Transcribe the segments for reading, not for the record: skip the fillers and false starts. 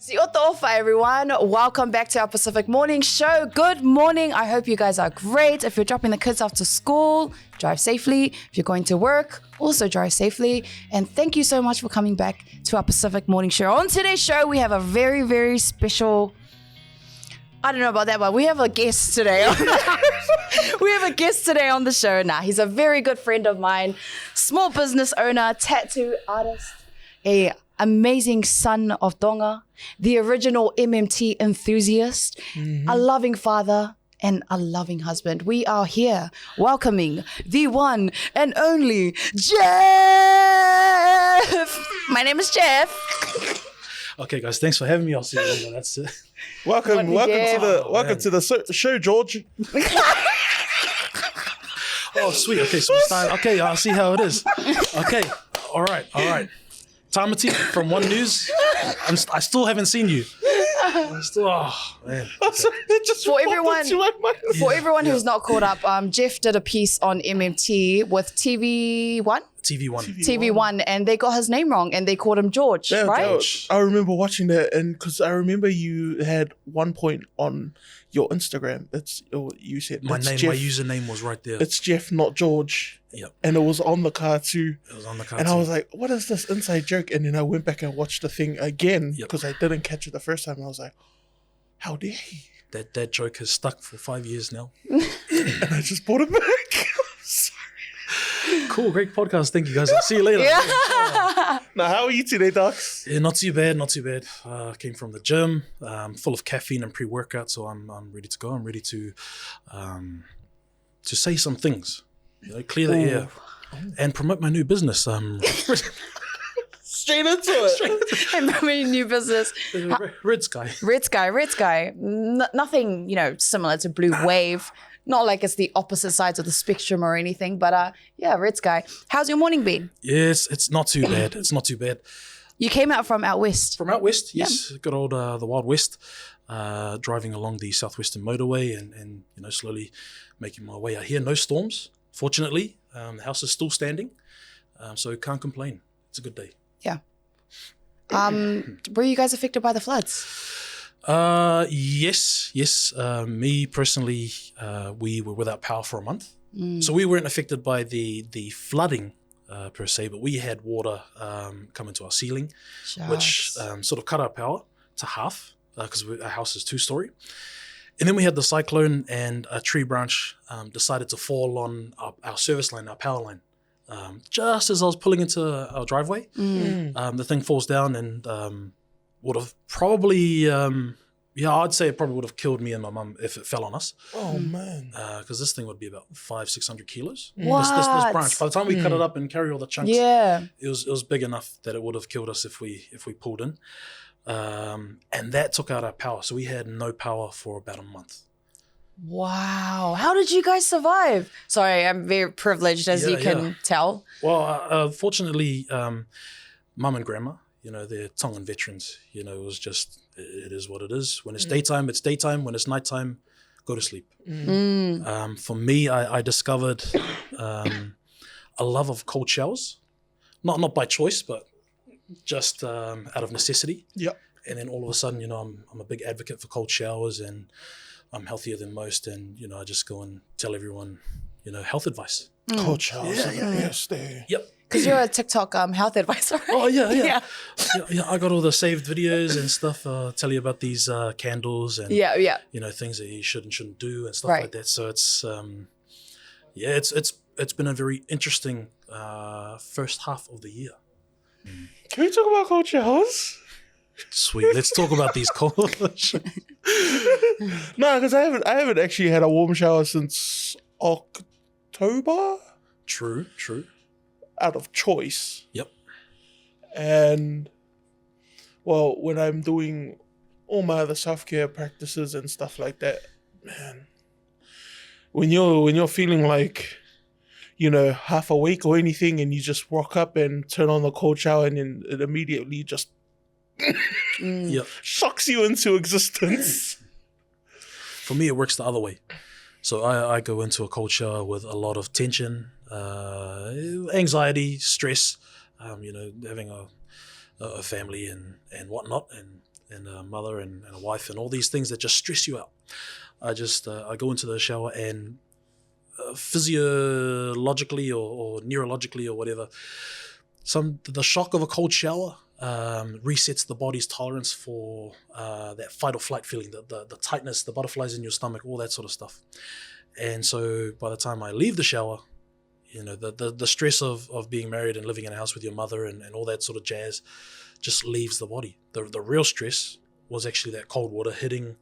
Si'otofa, everyone. Welcome back to our Pacific Morning Show. Good morning. I hope you guys are great. If you're dropping the kids off to school, drive safely. If you're going to work, also drive safely. And thank you so much for coming back to our Pacific Morning Show. On today's show, we have a very, very special... I don't know about that, but we have a guest today. We have a guest today on the show. Now, he's a very good friend of mine, small business owner, tattoo artist, a amazing son of Tonga, the original MMT enthusiast, a loving father, and a loving husband. We are here welcoming the one and only Geoff. My name is Geoff. Okay, guys, thanks for having me. I'll see you later. That's it. Welcome to the show, George. Oh, sweet. Okay, so we start. Okay, I'll see how it is. Okay, all right. Tamati from One News. I still haven't seen you. I'm still, oh man. Okay. For everyone who's not caught up, Geoff did a piece on MMT with TV1. TV1, and they got his name wrong, and they called him George, right? I remember watching that, and because I remember you had one point on your Instagram. You said my username was right there. It's Geoff, not George. Yep. And it was on the car too. And I was like, what is this inside joke? And then I went back and watched the thing again because I didn't catch it the first time. And I was like, how dare he? That joke has stuck for 5 years now. And I just brought it back. Cool, great podcast. Thank you, guys. I'll see you later. Now, how are you today, Ducks? Yeah, not too bad. Came from the gym, full of caffeine and pre-workout, so I'm ready to go. I'm ready to say some things, clear the air, and promote my new business. Straight into it. And promoting new business. Red Sky. Nothing, similar to Blue Wave. Not like it's the opposite sides of the spectrum or anything, but Red Sky. How's your morning been? Yes, it's not too bad. You came out from out west. From out west, yes. Good old the Wild West. Driving along the Southwestern Motorway and slowly making my way out here. No storms, fortunately. The house is still standing, so can't complain. It's a good day. Yeah. Were you guys affected by the floods? Yes. Me personally, we were without power for a month. So we weren't affected by the flooding per se, but we had water come into our ceiling, which sort of cut our power to half because our house is 2-story. And then we had the cyclone, and a tree branch decided to fall on our service line, our power line. Just as I was pulling into our driveway, the thing falls down and would have probably, I'd say it probably would have killed me and my mum if it fell on us. Oh, man. Because this thing would be about 500-600 kilos. What? This branch. By the time we cut it up and carry all the chunks, it was big enough that it would have killed us if we pulled in. And that took out our power. So we had no power for about a month. Wow. How did you guys survive? Sorry, I'm very privileged, as you can tell. Well, fortunately, mum and grandma, they're Tongan veterans. It was just, it is what it is. When it's daytime, it's daytime. When it's nighttime, go to sleep. For me, I discovered a love of cold showers. Not by choice, but just out of necessity. Yep. And then all of a sudden, I'm a big advocate for cold showers, and I'm healthier than most. And, I just go and tell everyone, health advice. Cold showers. Yes. Yep. Because you're a TikTok health advisor. Oh, yeah. I got all the saved videos and stuff. Tell you about these candles and things that you should and shouldn't do and stuff like that. So it's it's been a very interesting first half of the year. Can we talk about cold showers? Sweet. Let's talk about these cold showers. No, because I haven't actually had a warm shower since October. True. Out of choice. Yep. And well, when I'm doing all my other self-care practices and stuff like that, man, when you're feeling like, half awake or anything, and you just walk up and turn on the cold shower, and then it immediately just shocks you into existence. For me, it works the other way. So I go into a cold shower with a lot of tension, anxiety, stress, having a family and whatnot. And and a mother and a wife and all these things that just stress you out. I go into the shower and physiologically or neurologically or whatever, the shock of a cold shower resets the body's tolerance for that fight or flight feeling, the tightness, the butterflies in your stomach, all that sort of stuff. And so by the time I leave the shower, you know, the stress of being married and living in a house with your mother and all that sort of jazz just leaves the body. The real stress was actually that cold water hitting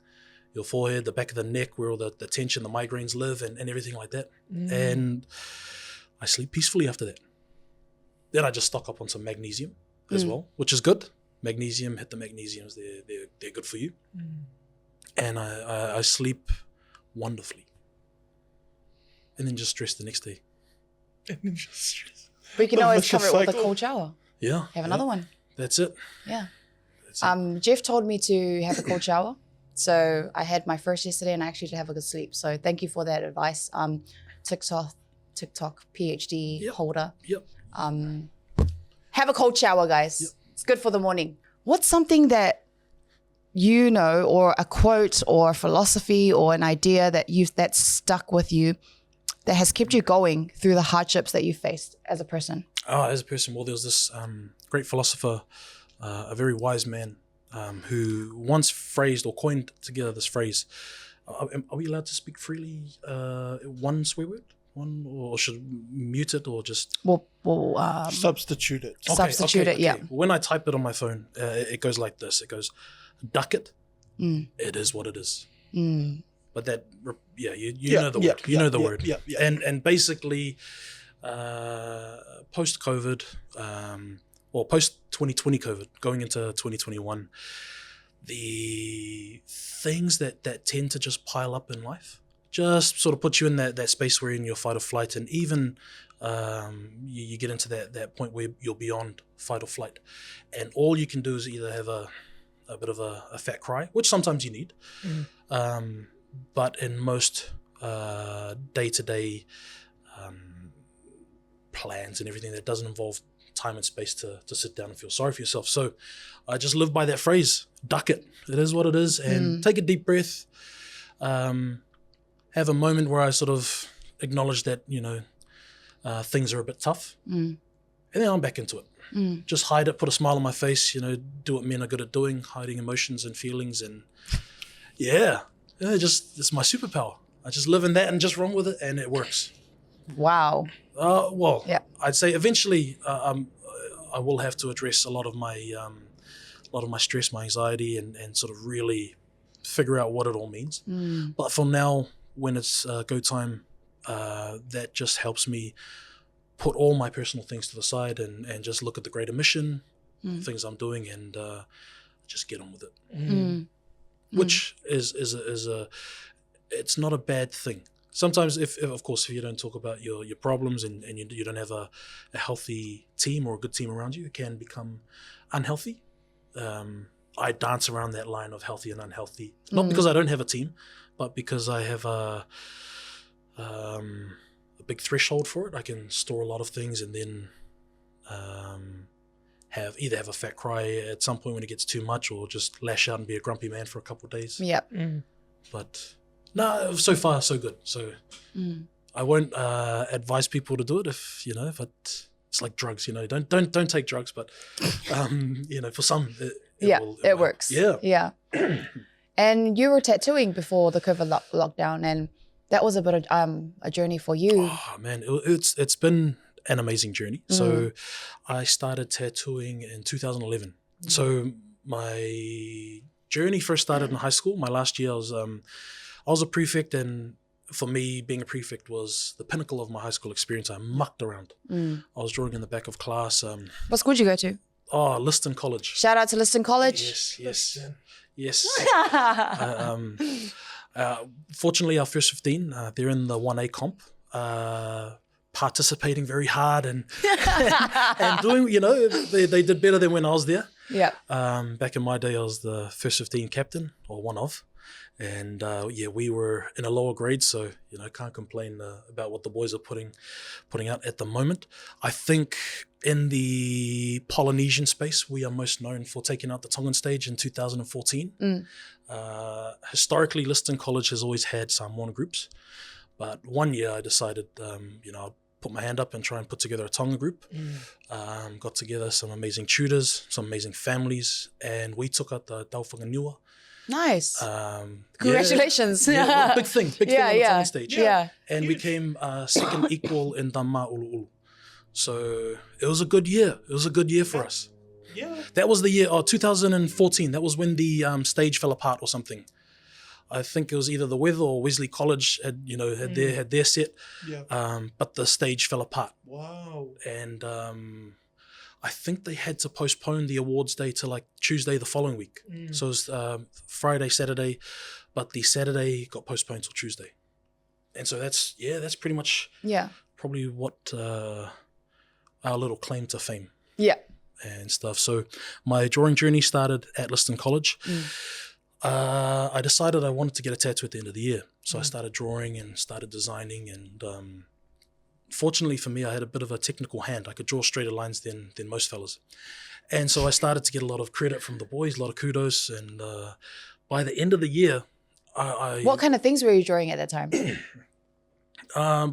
your forehead, the back of the neck, where all the tension, the migraines live, and everything like that. And I sleep peacefully after that. Then I just stock up on some magnesium as well, which is good. Magnesium, hit the magnesiums, they're good for you. And I sleep wonderfully. And then just stress the next day. And then just stress. We can always cover it with a cold shower. Yeah. Have another one. That's it. Yeah. That's it. Geoff told me to have a cold shower. So I had my first yesterday and I actually did have a good sleep. So thank you for that advice. TikTok PhD holder. Yep. Have a cold shower, guys. Yep. It's good for the morning. What's something that you know, or a quote or a philosophy or an idea that's stuck with you that has kept you going through the hardships that you faced as a person? As a person, well, there was this great philosopher, a very wise man, who once phrased or coined together this phrase. Are we allowed to speak freely? One swear word? One, or should mute it, or just We'll substitute it. substitute it, yeah. When I type it on my phone, it goes like this. It goes, duck it. It is what it is. But that, you know the word. You know the word. Yeah. And basically, post-COVID, or post-2020 COVID, going into 2021, the things that tend to just pile up in life just sort of put you in that space where you're in your fight or flight, and even you get into that point where you're beyond fight or flight, and all you can do is either have a bit of a fat cry, which sometimes you need, but in most day-to-day plans and everything, that doesn't involve time and space to sit down and feel sorry for yourself. So I just live by that phrase, duck it. It is what it is, and take a deep breath. Have a moment where I sort of acknowledge that, you know, things are a bit tough, and then I'm back into it. Just hide it, put a smile on my face, you know, do what men are good at doing, hiding emotions and feelings, and it's my superpower. I just live in that and just run with it, and it works. Wow. I'd say eventually I will have to address a lot of my stress, my anxiety, and sort of really figure out what it all means. But for now, when it's go time, that just helps me put all my personal things to the side and just look at the greater mission, things I'm doing, and just get on with it. Which is it's not a bad thing. Sometimes, if of course, if you don't talk about your problems and you don't have a healthy team or a good team around you, it can become unhealthy. I dance around that line of healthy and unhealthy, not because I don't have a team, but because I have a big threshold for it. I can store a lot of things and then either have a fat cry at some point when it gets too much, or just lash out and be a grumpy man for a couple of days. But no, so far so good. So I won't advise people to do it if it's like drugs. You know, don't take drugs, but you know, for some it works. Yeah. And you were tattooing before the COVID lockdown, and that was a bit of a journey for you. Oh man, it's been an amazing journey. So I started tattooing in 2011. So my journey first started in high school. My last year, I was a prefect, and for me, being a prefect was the pinnacle of my high school experience. I mucked around. I was drawing in the back of class. What school did you go to? Liston College. Shout out to Liston College. Yes. Fortunately, our first 15, they're in the 1A comp, participating very hard and doing, you know, they did better than when I was there. Yeah. Back in my day, I was the first 15 captain, or one of. And we were in a lower grade, so can't complain about what the boys are putting out at the moment. I think in the Polynesian space, we are most known for taking out the Tongan stage in 2014. Historically, Liston College has always had Samoan groups, but one year I decided, I'd put my hand up and try and put together a Tonga group. Got together some amazing tutors, some amazing families, and we took out the Tau Whanganua. Nice. Congratulations. Big thing on the Tongan stage. Yeah. And we came second equal in Tama Ulu. So it was a good year. It was a good year for us. Yeah. That was the year, 2014. That was when the stage fell apart or something. I think it was either the Weather or Wesley College had their set, but the stage fell apart. Wow. And I think they had to postpone the awards day to like Tuesday the following week. So it was Friday, Saturday, but the Saturday got postponed till Tuesday. And so that's pretty much probably what our little claim to fame. Yeah. And stuff. So my drawing journey started at Liston College. I decided I wanted to get a tattoo at the end of the year. So I started drawing and started designing, and fortunately for me, I had a bit of a technical hand. I could draw straighter lines than most fellas. And so I started to get a lot of credit from the boys, a lot of kudos. And by the end of the year, What kind of things were you drawing at that time?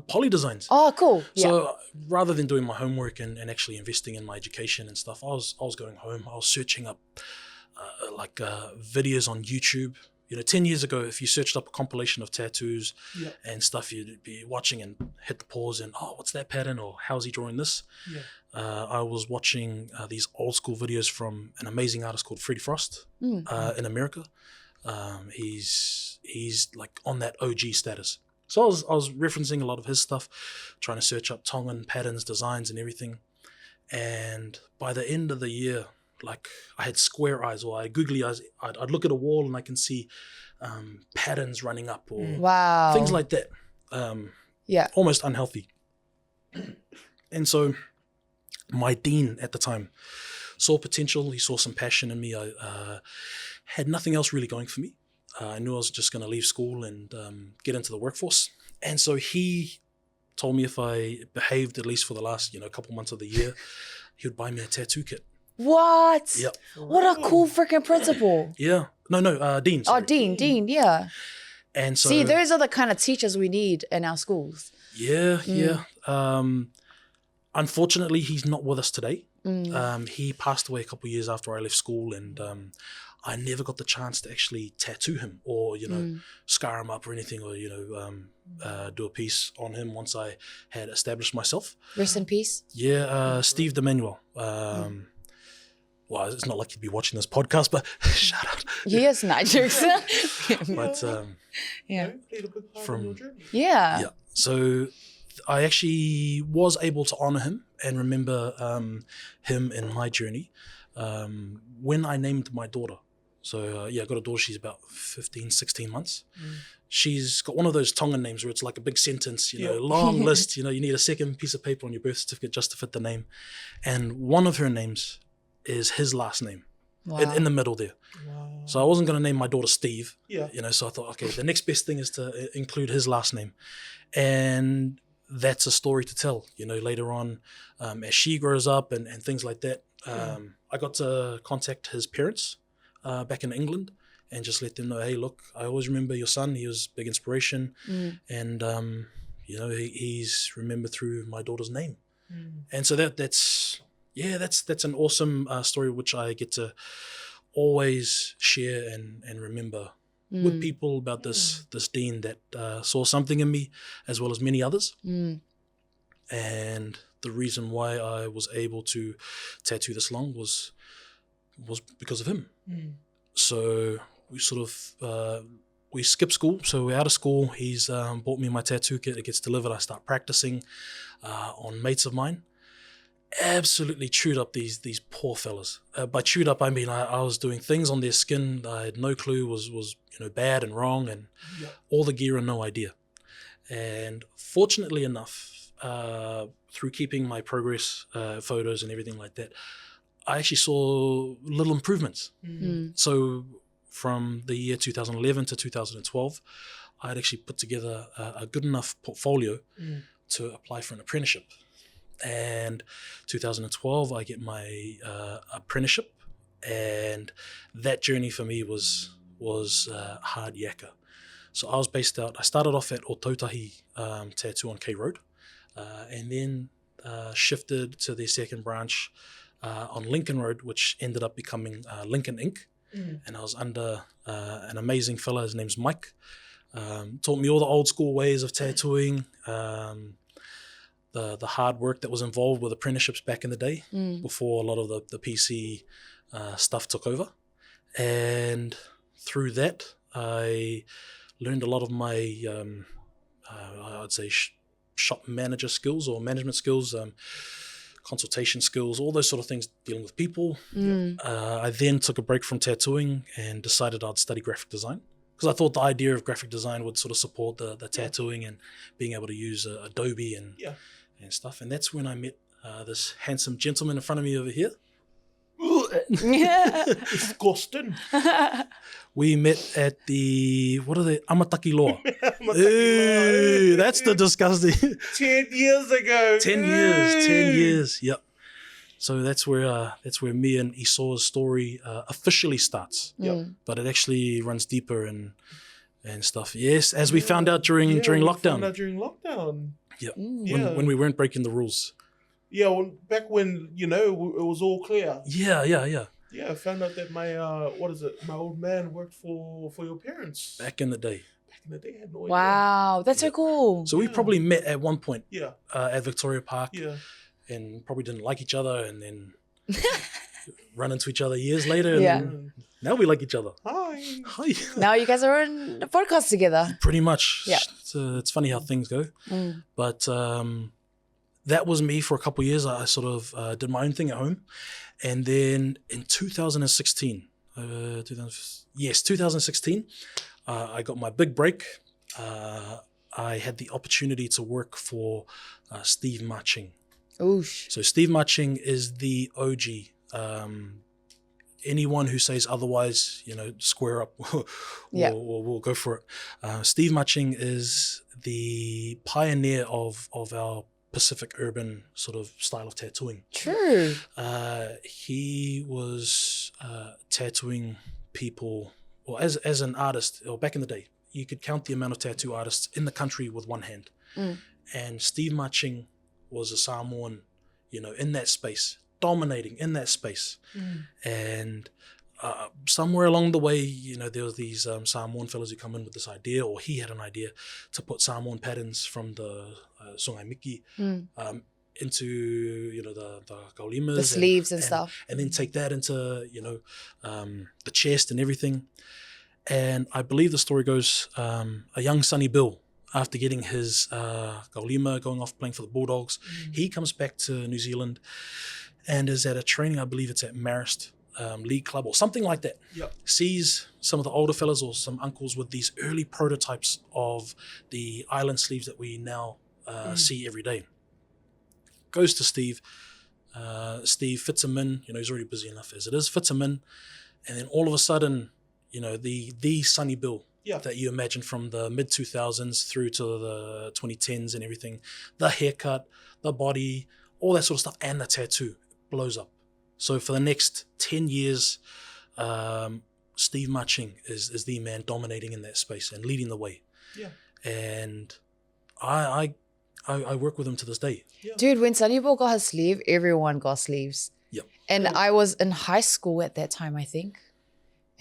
Poly designs. Oh, cool. So rather than doing my homework and actually investing in my education and stuff, I was going home. I was searching up videos on YouTube. 10 years ago, if you searched up a compilation of tattoos and stuff, you'd be watching and hit the pause and, what's that pattern, or how's he drawing this? I was watching these old school videos from an amazing artist called Freddie Frost in America. He's like on that OG status. So I was referencing a lot of his stuff, trying to search up Tongan patterns, designs, and everything. And by the end of the year, like I had square eyes or I had googly eyes. I'd look at a wall and I can see patterns running up or things like that. Almost unhealthy. And so my dean at the time saw potential. He saw some passion in me. I had nothing else really going for me. I knew I was just going to leave school and get into the workforce. And so he told me if I behaved at least for the last couple months of the year, he would buy me a tattoo kit. What? Yep. What a cool freaking principal. Yeah. No, Dean. Sorry. Oh, Dean, yeah. And so... See, those are the kind of teachers we need in our schools. Yeah. Unfortunately, he's not with us today. He passed away a couple of years after I left school, and I never got the chance to actually tattoo him or, scar him up or anything, or, do a piece on him once I had established myself. Rest in peace. Yeah, Steve DeManuel. Well, it's not like he'd be watching this podcast, but shout out. He is not jokes. But Yeah. So I actually was able to honor him and remember him in my journey when I named my daughter. So I got a daughter. She's about 15, 16 months. She's got one of those Tongan names where it's like a big sentence, long list. You need a second piece of paper on your birth certificate just to fit the name. And one of her names is his last name in the middle there. Wow. So I wasn't going to name my daughter Steve. So I thought, okay, the next best thing is to include his last name. And that's a story to tell, later on as she grows up and things like that. I got to contact his parents back in England and just let them know, hey, look, I always remember your son. He was a big inspiration. And, he's remembered through my daughter's name. And so that's an awesome story which I get to always share and remember with people about this dean that saw something in me, as well as many others. And the reason why I was able to tattoo this long was because of him. So we sort of we skip school, so we're out of school. He's bought me my tattoo kit. It gets delivered. I start practicing on mates of mine. Absolutely chewed up these poor fellas. By chewed up, I mean I was doing things on their skin I had no clue was bad and wrong, and all the gear and no idea. And fortunately enough, through keeping my progress photos and everything like that, I actually saw little improvements. So from the year 2011 to 2012, I had actually put together a good enough portfolio to apply for an apprenticeship. And 2012, I get my apprenticeship, and that journey for me was hard yakka. So I started off at Otautahi Tattoo on K Road, and then shifted to their second branch on Lincoln Road, which ended up becoming Lincoln Inc. And I was under an amazing fella, his name's Mike. Taught me all the old school ways of tattooing, the hard work that was involved with apprenticeships back in the day, before a lot of the PC stuff took over. And through that, I learned a lot of my, I'd say, shop manager skills or management skills, consultation skills, all those sort of things, dealing with people. I then took a break from tattooing and decided I'd study graphic design, because I thought the idea of graphic design would sort of support the tattooing and being able to use Adobe and stuff. And that's when I met this handsome gentleman in front of me over here. Disgusting. We met at the, what are they, Amataki Loa. Ooh, that's the disgusting. 10 years ago. 10 years, yep. So that's where me and Isoa's story officially starts. But it actually runs deeper and stuff. Yes, as we found out during lockdown. During lockdown. Yep. When we weren't breaking the rules. Yeah, back when, it was all clear. Yeah. Yeah, I found out that my, my old man worked for your parents. Back in the day. I had no idea. Wow, that's so cool. So we probably met at one point. Yeah. At Victoria Park. Yeah. And probably didn't like each other, and then run into each other years later. And now we like each other. Hi. Now you guys are on a podcast together. Pretty much. Yeah. It's funny how things go. But that was me for a couple of years. I sort of did my own thing at home. And then in 2016, I got my big break. I had the opportunity to work for Steve Marching. Oosh. So Steve Marching is the OG. Anyone who says otherwise, square up. We'll go for it. Steve Marching is the pioneer of our Pacific urban sort of style of tattooing. True. He was tattooing people, or as an artist, or back in the day, you could count the amount of tattoo artists in the country with one hand. And Steve Marching was a Samoan, in that space, dominating in that space. And somewhere along the way, there was these Samoan fellas who come in with this idea, or he had an idea to put Samoan patterns from the Sungai Miki into, the kaulimas. The sleeves and stuff. And then take that into, the chest and everything. And I believe the story goes, a young Sonny Bill, after getting his kaulima, going off playing for the Bulldogs, he comes back to New Zealand and is at a training, I believe it's at Marist League Club or something like that. Sees some of the older fellas or some uncles with these early prototypes of the island sleeves that we now see every day. Goes to Steve. Steve fits him in. He's already busy enough as it is. Fits him in. And then all of a sudden, the Sonny Bill that you imagine from the mid-2000s through to the 2010s and everything, the haircut, the body, all that sort of stuff, and the tattoo blows up. So for the next 10 years, Steve Marching is the man dominating in that space and leading the way. And I work with him to this day. Dude, when Sonny Bill got his sleeve, everyone got sleeves. And I was in high school at that time, I think.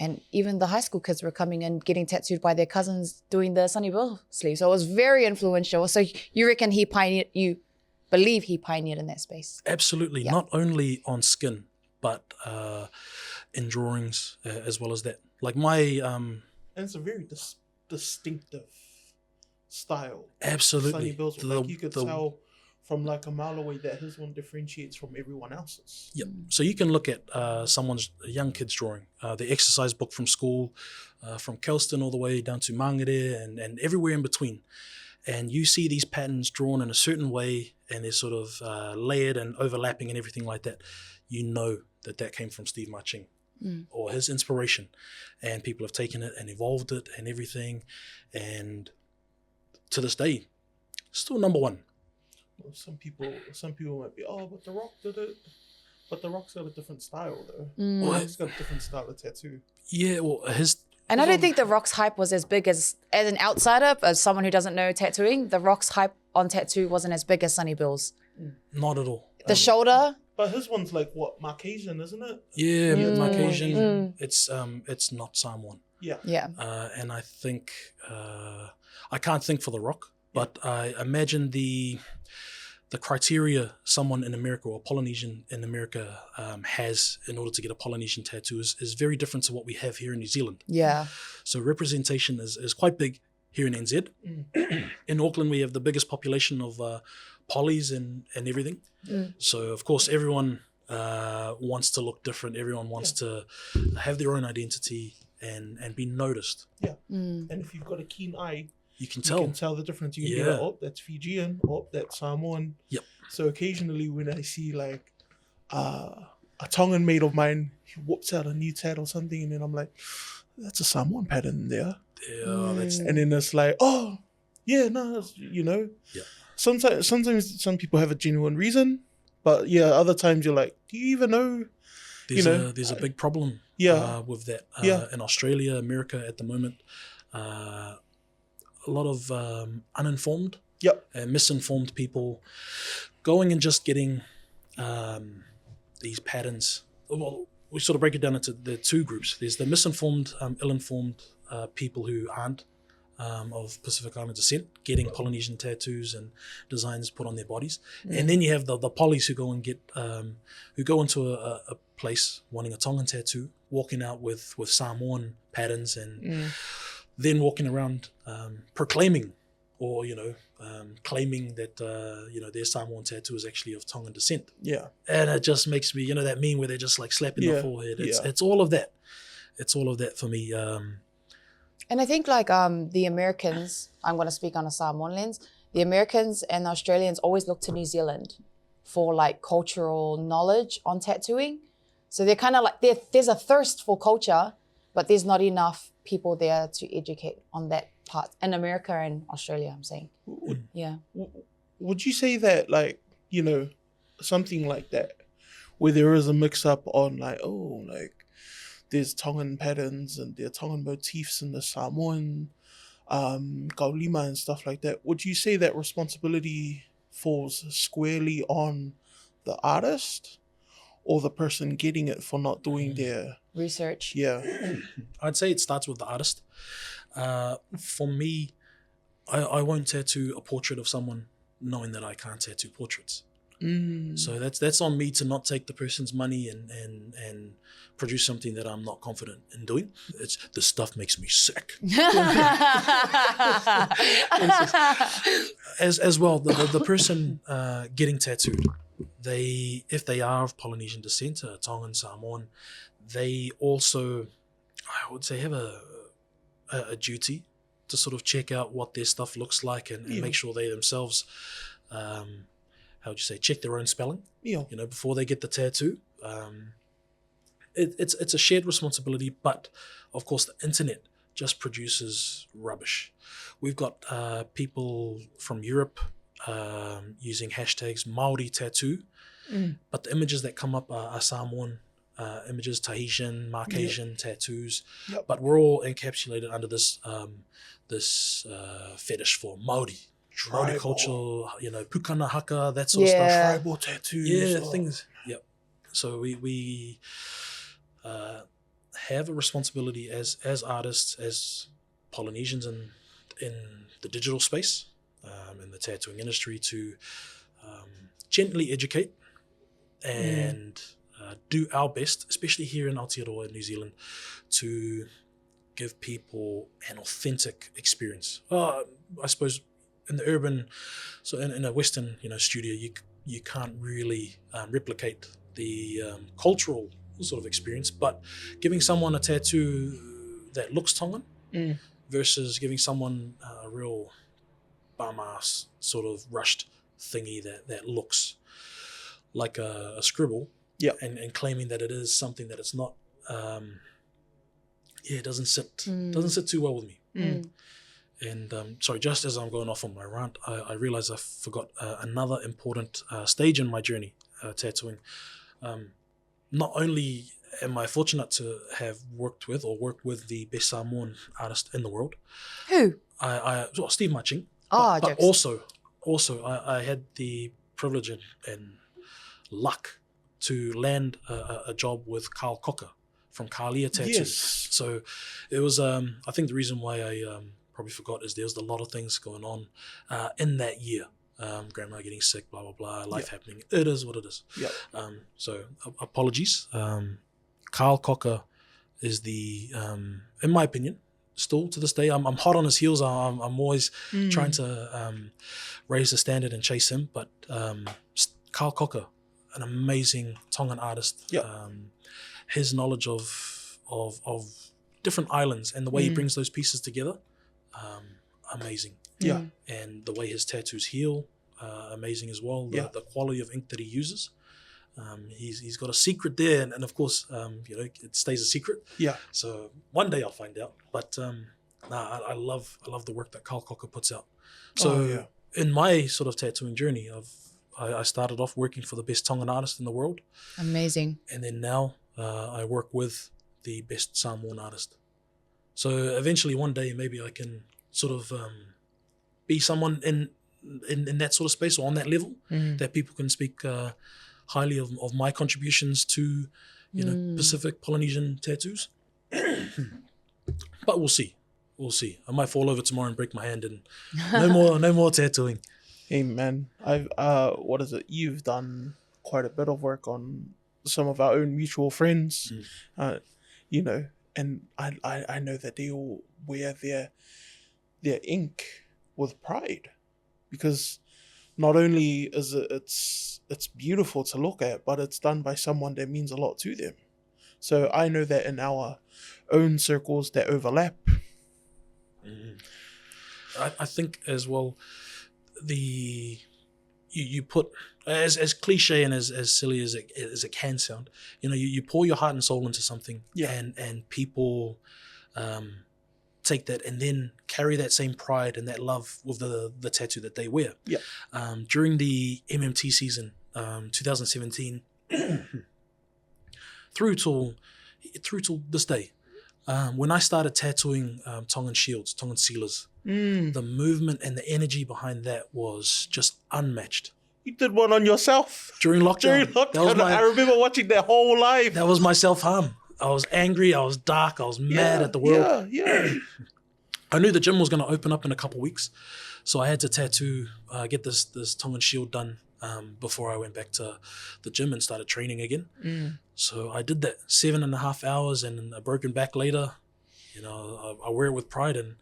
And even the high school kids were coming and getting tattooed by their cousins doing the Sonny Bill sleeve. So it was very influential. So you reckon you believe he pioneered in that space? Absolutely. Not only on skin, but in drawings as well as that. Like my... and it's a very distinctive style. Absolutely. Sonny Bill's, you could tell from like a mile away that his one differentiates from everyone else's. So you can look at a young kid's drawing, the exercise book from school, from Kelston all the way down to Mangere and everywhere in between. And you see these patterns drawn in a certain way and they're sort of layered and overlapping and everything like that. You know that came from Steve Marching. or his inspiration, and people have taken it and evolved it and everything, and to this day, still number one. Well, some people might be, oh, but The Rock did it. But The Rock's got a different style, though. Well, he's got a different style of tattoo. Yeah, well, And I don't think The Rock's hype was as big as an outsider, as someone who doesn't know tattooing, The Rock's hype on tattoo wasn't as big as Sonny Bill's. Not at all. The shoulder. But his one's like what, Marcasian, isn't it? Yeah, Marcasian. It's not Samoan. Yeah. Yeah. And I think I can't think for The Rock, but I imagine the criteria someone in America or Polynesian in America has in order to get a Polynesian tattoo is very different to what we have here in New Zealand. Yeah. So representation is quite big here in NZ. In Auckland, we have the biggest population of polys and everything. So, of course, everyone wants to look different. Everyone wants to have their own identity and be noticed. Yeah. And if you've got a keen eye, you can tell the difference. You can be like, oh, that's Fijian, oh, that's Samoan. Yep. So occasionally when I see like a Tongan mate of mine, he whoops out a new tat or something, and then I'm like, that's a Samoan pattern there. Yeah, And then it's like, oh, yeah, no, you know. Yeah. Sometimes some people have a genuine reason, but yeah, other times you're like, do you even know? There's a big problem with that in Australia, America at the moment. A lot of uninformed and misinformed people going and just getting these patterns. Well, we sort of break it down into the two groups. There's the misinformed, ill-informed people who aren't of Pacific Island descent, getting Polynesian tattoos and designs put on their bodies. And then you have the polys who go and get, who go into a place wanting a Tongan tattoo, walking out with Samoan patterns and then walking around proclaiming or, claiming that, their Samoan tattoo is actually of Tongan descent. Yeah. And it just makes me, that meme where they're just like slapping the forehead. It's all of that. It's all of that for me. And I think like the Americans, I'm going to speak on a Samoan lens, the Americans and the Australians always look to New Zealand for like cultural knowledge on tattooing. So they're kind of like, there's a thirst for culture, but there's not enough people there to educate on that part in America and Australia, I'm saying. Yeah. Would you say that, like, something like that, where there is a mix-up on, like, there's Tongan patterns and there are Tongan motifs in the Samoan kaulima and stuff like that, would you say that responsibility falls squarely on the artist or the person getting it for not doing their research? Yeah. I'd say it starts with the artist. For me, I won't tattoo a portrait of someone knowing that I can't tattoo portraits. So that's on me to not take the person's money and produce something that I'm not confident in doing. The stuff makes me sick. As well, the person getting tattooed, if they are of Polynesian descent, Tongan, Samoan, they also, I would say, have a duty to sort of check out what their stuff looks like and make sure they themselves, how would you say, check their own spelling, before they get the tattoo. It's a shared responsibility, but of course the internet just produces rubbish. We've got people from Europe using hashtags Māori tattoo, but the images that come up are Samoan images, Tahitian, Marcasian tattoos, but we're all encapsulated under this fetish for Māori. Māori culture, pukana haka, that sort of stuff. Tribal tattoos. Things. Yep. So we have a responsibility as artists, as Polynesians in the digital space, in the tattooing industry, to gently educate and do our best, especially here in Aotearoa, New Zealand, to give people an authentic experience. I suppose in the urban, so in a Western, studio, you can't really replicate the cultural sort of experience, but giving someone a tattoo that looks Tongan versus giving someone a real bum-ass sort of rushed thingy that looks like a scribble, and claiming that it is something that it's not, it doesn't sit too well with me. And sorry, just as I'm going off on my rant, I realized I forgot another important stage in my journey tattooing. Not only am I fortunate to have worked with the best Samoan artist in the world. Who? Well, Steve Maching. Oh, but jokes. also I had the privilege and luck to land a job with Carl Cocker from Kalia Tattoos. Yes. So it was, I think the reason why I probably forgot is there was a lot of things going on in that year. Grandma getting sick, blah, blah, blah, life happening. It is what it is. Yep. So apologies. Carl Cocker is the, in my opinion, still to this day, I'm hot on his heels. I'm always trying to raise the standard and chase him. But Carl Cocker, an amazing Tongan artist. Yep. His knowledge of different islands and the way he brings those pieces together, amazing. Yeah. And the way his tattoos heal, amazing as well. The quality of ink that he uses. He's got a secret there, and of course, it stays a secret. Yeah. So one day I'll find out. But I love the work that Carl Cocker puts out. So in my sort of tattooing journey, I started off working for the best Tongan artist in the world. Amazing. And then now I work with the best Samoan artist. So eventually, one day, maybe I can sort of be someone in that sort of space or on that level that people can speak highly of my contributions to, Pacific Polynesian tattoos. But we'll see. I might fall over tomorrow and break my hand, and no more tattooing. Hey man, what is it? You've done quite a bit of work on some of our own mutual friends, and I know that they all wear their ink with pride, because not only is it's beautiful to look at, but it's done by someone that means a lot to them. So I know that in our own circles that overlap. I think as well, you put, as cliche and as silly as it can sound, you pour your heart and soul into something, and people take that and then carry that same pride and that love with the tattoo that they wear. During the MMT season, 2017, through till this day, when I started tattooing Tongan shields, Tongan sealers, the movement and the energy behind that was just unmatched. You did one on yourself during lockdown. I remember watching that whole live. That was my self-harm. I was angry. I was dark. I was mad at the world. I knew the gym was going to open up in a couple weeks, so I had to tattoo, get this Tongan shield done before I went back to the gym and started training again. So I did that 7.5 hours, and a broken back later. I wear it with pride, and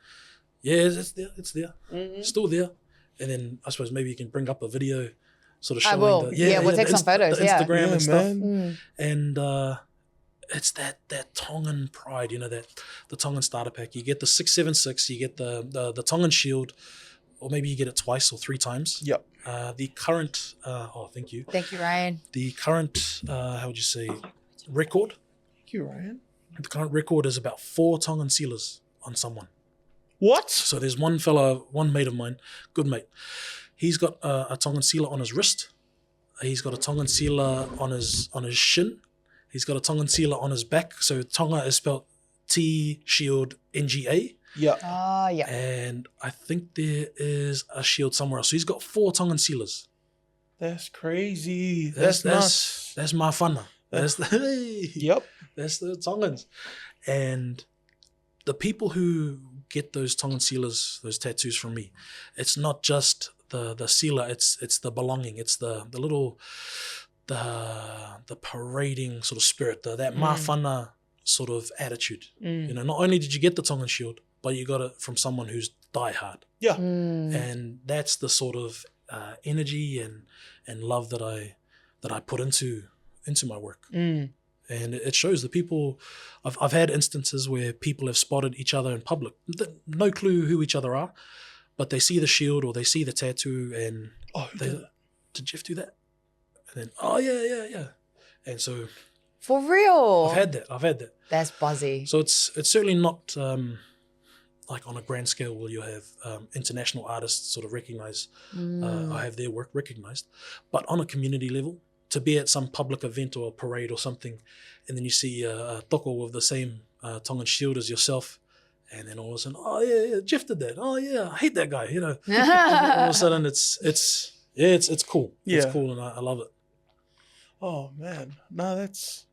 it's there, still there. And then I suppose maybe you can bring up a video, sort of showing. I will. We'll take some photos. The Instagram and stuff. Man. And it's that Tongan pride, that the Tongan starter pack. You get the 676, you get the Tongan shield, or maybe you get it twice or 3 times. Yep. The current, thank you. Thank you, Ryan. The current, how would you say, record? Thank you, Ryan. The current record is about 4 Tongan sealers on someone. What? So there's one mate of mine, good mate. He's got a Tongan sealer on his wrist. He's got a Tongan sealer on his shin. He's got a Tongan sealer on his back. So Tonga is spelled T-Shield-N-G-A. Yeah. Yeah. And I think there is a shield somewhere else. So he's got 4 Tongan sealers. That's crazy. That's nuts. That's my whana. That's the Tongans. And the people who get those Tongan sealers, those tattoos from me, it's not just the sealer, it's the belonging, it's the little the parading sort of spirit, that mawhana sort of attitude. Not only did you get the Tongan shield, but you got it from someone who's diehard. Yeah. And that's the sort of energy and love that I put into my work. And it shows the people. I've had instances where people have spotted each other in public, no clue who each other are, but they see the shield or they see the tattoo and did Geoff do that? And then yeah. And so For real? I've had that. That's buzzy. So it's certainly not like on a grand scale where you have international artists sort of recognize, or have their work recognized, but on a community level, to be at some public event or a parade or something, and then you see a toko with the same Tongan shield as yourself, and then all of a sudden, oh yeah, Geoff did that. Oh yeah, I hate that guy. You know, all of a sudden it's cool. Yeah. It's cool, and I love it. Oh man, no, that's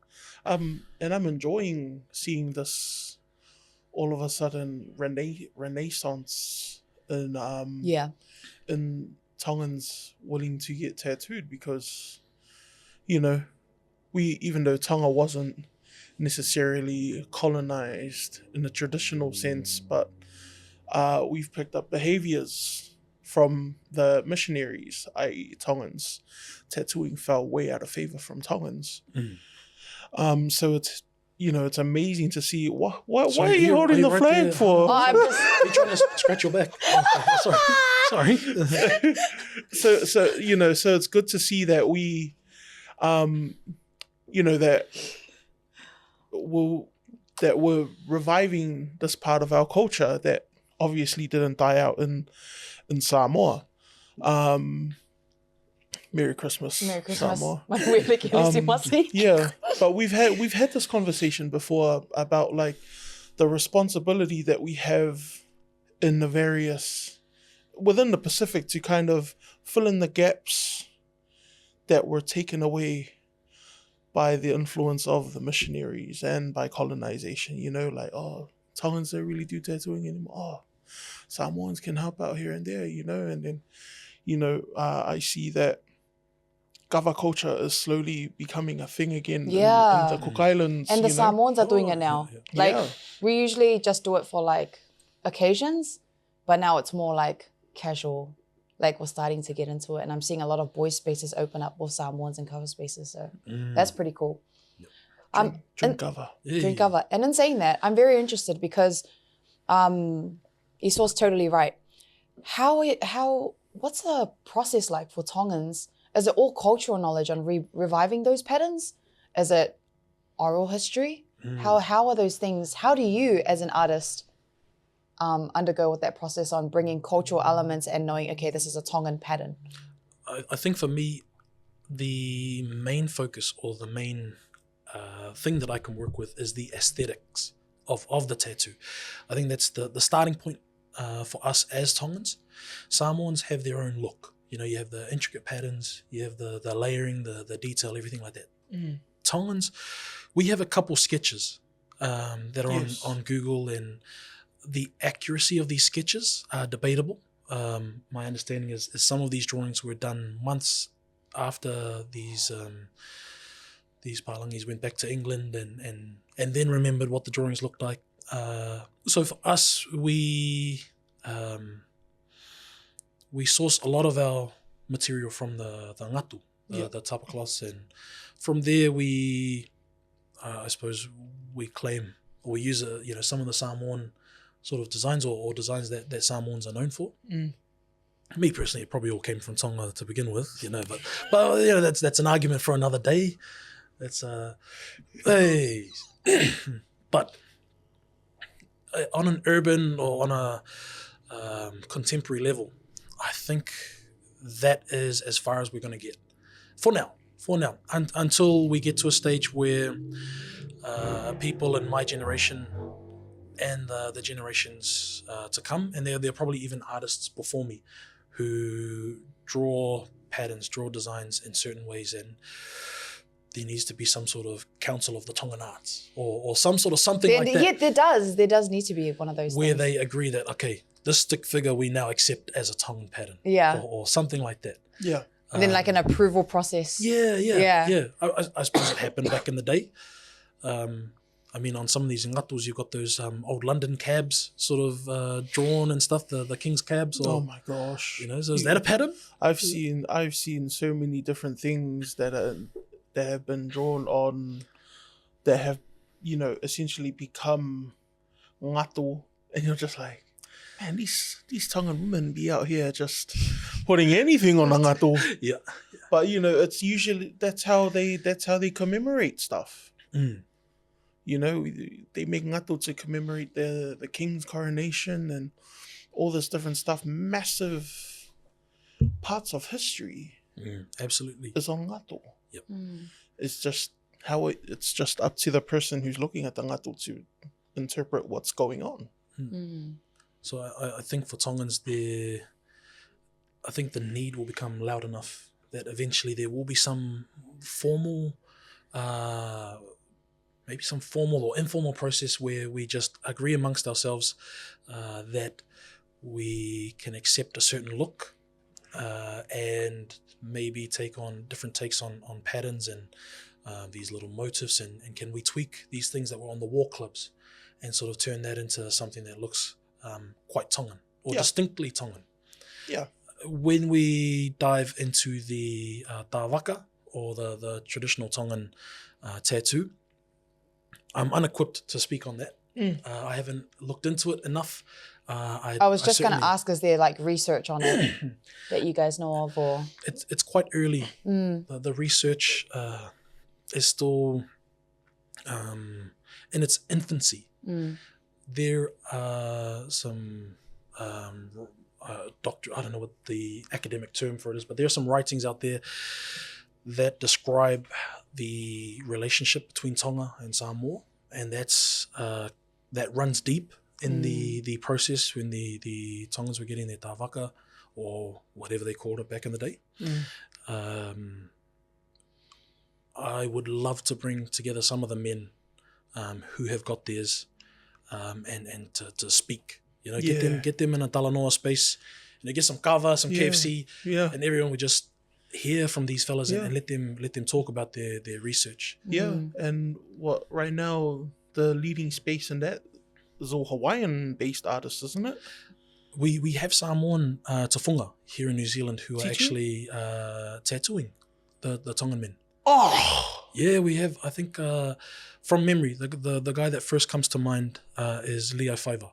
and I'm enjoying seeing this all of a sudden renaissance in in Tongans willing to get tattooed, because even though Tonga wasn't necessarily colonized in the traditional sense, but we've picked up behaviors from the missionaries, i.e. Tongans. Tattooing fell way out of favor from Tongans. So it's amazing to see. Why are you holding the flag there? for? Oh, I'm just... Are you trying to scratch your back? Oh, sorry. So it's good to see that we, that we're reviving this part of our culture that obviously didn't die out in Samoa. Merry Christmas, Samoa. Yeah, but we've had this conversation before about like the responsibility that we have in the various within the Pacific to kind of fill in the gaps that were taken away by the influence of the missionaries and by colonization. Like, oh, Tongans don't really do tattooing anymore. Oh, Samoans can help out here and there, and then I see that Gava culture is slowly becoming a thing again in the Cook Islands. And the Samoans are doing it now. Yeah. We usually just do it for like occasions, but now it's more like casual. Like we're starting to get into it, and I'm seeing a lot of boys spaces open up with Samoans and cover spaces. So that's pretty cool. Drink Gava. Drink Gava. And in saying that, I'm very interested because Isoa's totally right. What's the process like for Tongans? Is it all cultural knowledge on reviving those patterns? Is it oral history? How are those things? How do you, as an artist, undergo with that process on bringing cultural elements and knowing, okay, this is a Tongan pattern? I think for me, the main focus or the main thing that I can work with is the aesthetics of the tattoo. I think that's the starting point for us as Tongans. Samoans have their own look. You have the intricate patterns, you have the layering, the detail, everything like that. Tongans, we have a couple sketches that are on Google, and the accuracy of these sketches are debatable. My understanding is some of these drawings were done months after these Palangis went back to England and then remembered what the drawings looked like. So for us, we source a lot of our material from the ngatu, the tapa cloths, and from there I suppose we claim or we use some of the Samoan sort of designs or designs that Samoans are known for. Me personally, it probably all came from Tonga to begin with, but that's an argument for another day. That's but on an urban or on a contemporary level, I think that is as far as we're going to get for now, until we get to a stage where people in my generation and the generations to come, and there are probably even artists before me who draw patterns, draw designs in certain ways, and there needs to be some sort of council of the Tongan arts or some sort of something like that. Yeah, there does need to be one of those where things. they agree that, okay, this stick figure we now accept as a Tongan pattern. Yeah. Or something like that. Yeah. And then like an approval process. Yeah. I suppose it happened back in the day. I mean, on some of these ngatus, you've got those old London cabs sort of drawn and stuff, the King's cabs. Oh my gosh. So is that a pattern? I've seen so many different things that have been drawn on, that have, essentially become ngatu, and you're just like, man, these Tongan women be out here just putting anything on a ngatu. Yeah. But it's usually that's how they commemorate stuff. Mm. You know, they make ngato to commemorate the king's coronation and all this different stuff. Massive parts of history Absolutely. is on ngato. Yep. It's just how it's just up to the person who's looking at the ngato to interpret what's going on. So I think for Tongans, I think the need will become loud enough that eventually there will be some formal, maybe some formal or informal process where we just agree amongst ourselves that we can accept a certain look and maybe take on different takes on patterns and these little motifs, and can we tweak these things that were on the wall clubs and sort of turn that into something that looks quite Tongan or distinctly Tongan. Yeah. When we dive into the tāwaka or the traditional Tongan tattoo, I'm unequipped to speak on that. I haven't looked into it enough. I was just going to ask, is there like research on it that you guys know of, or? It's quite early. The research is still in its infancy. There are some doctor, I don't know what the academic term for it is, but there are some writings out there that describe the relationship between Tonga and Samoa, and that's that runs deep in the process when the Tongans were getting their tāwaka or whatever they called it back in the day. I would love to bring together some of the men who have got theirs and to speak. You know, get them in a Talanoa space. You know, get some kava, some KFC, and everyone would just hear from these fellas and let them talk about their research. And what right now the leading space in that is all Hawaiian based artists, isn't it? We have Samoan tafunga here in New Zealand who are actually tattooing the Tongan men. Oh yeah, we have. I think from memory, the guy that first comes to mind is Leo Faiva.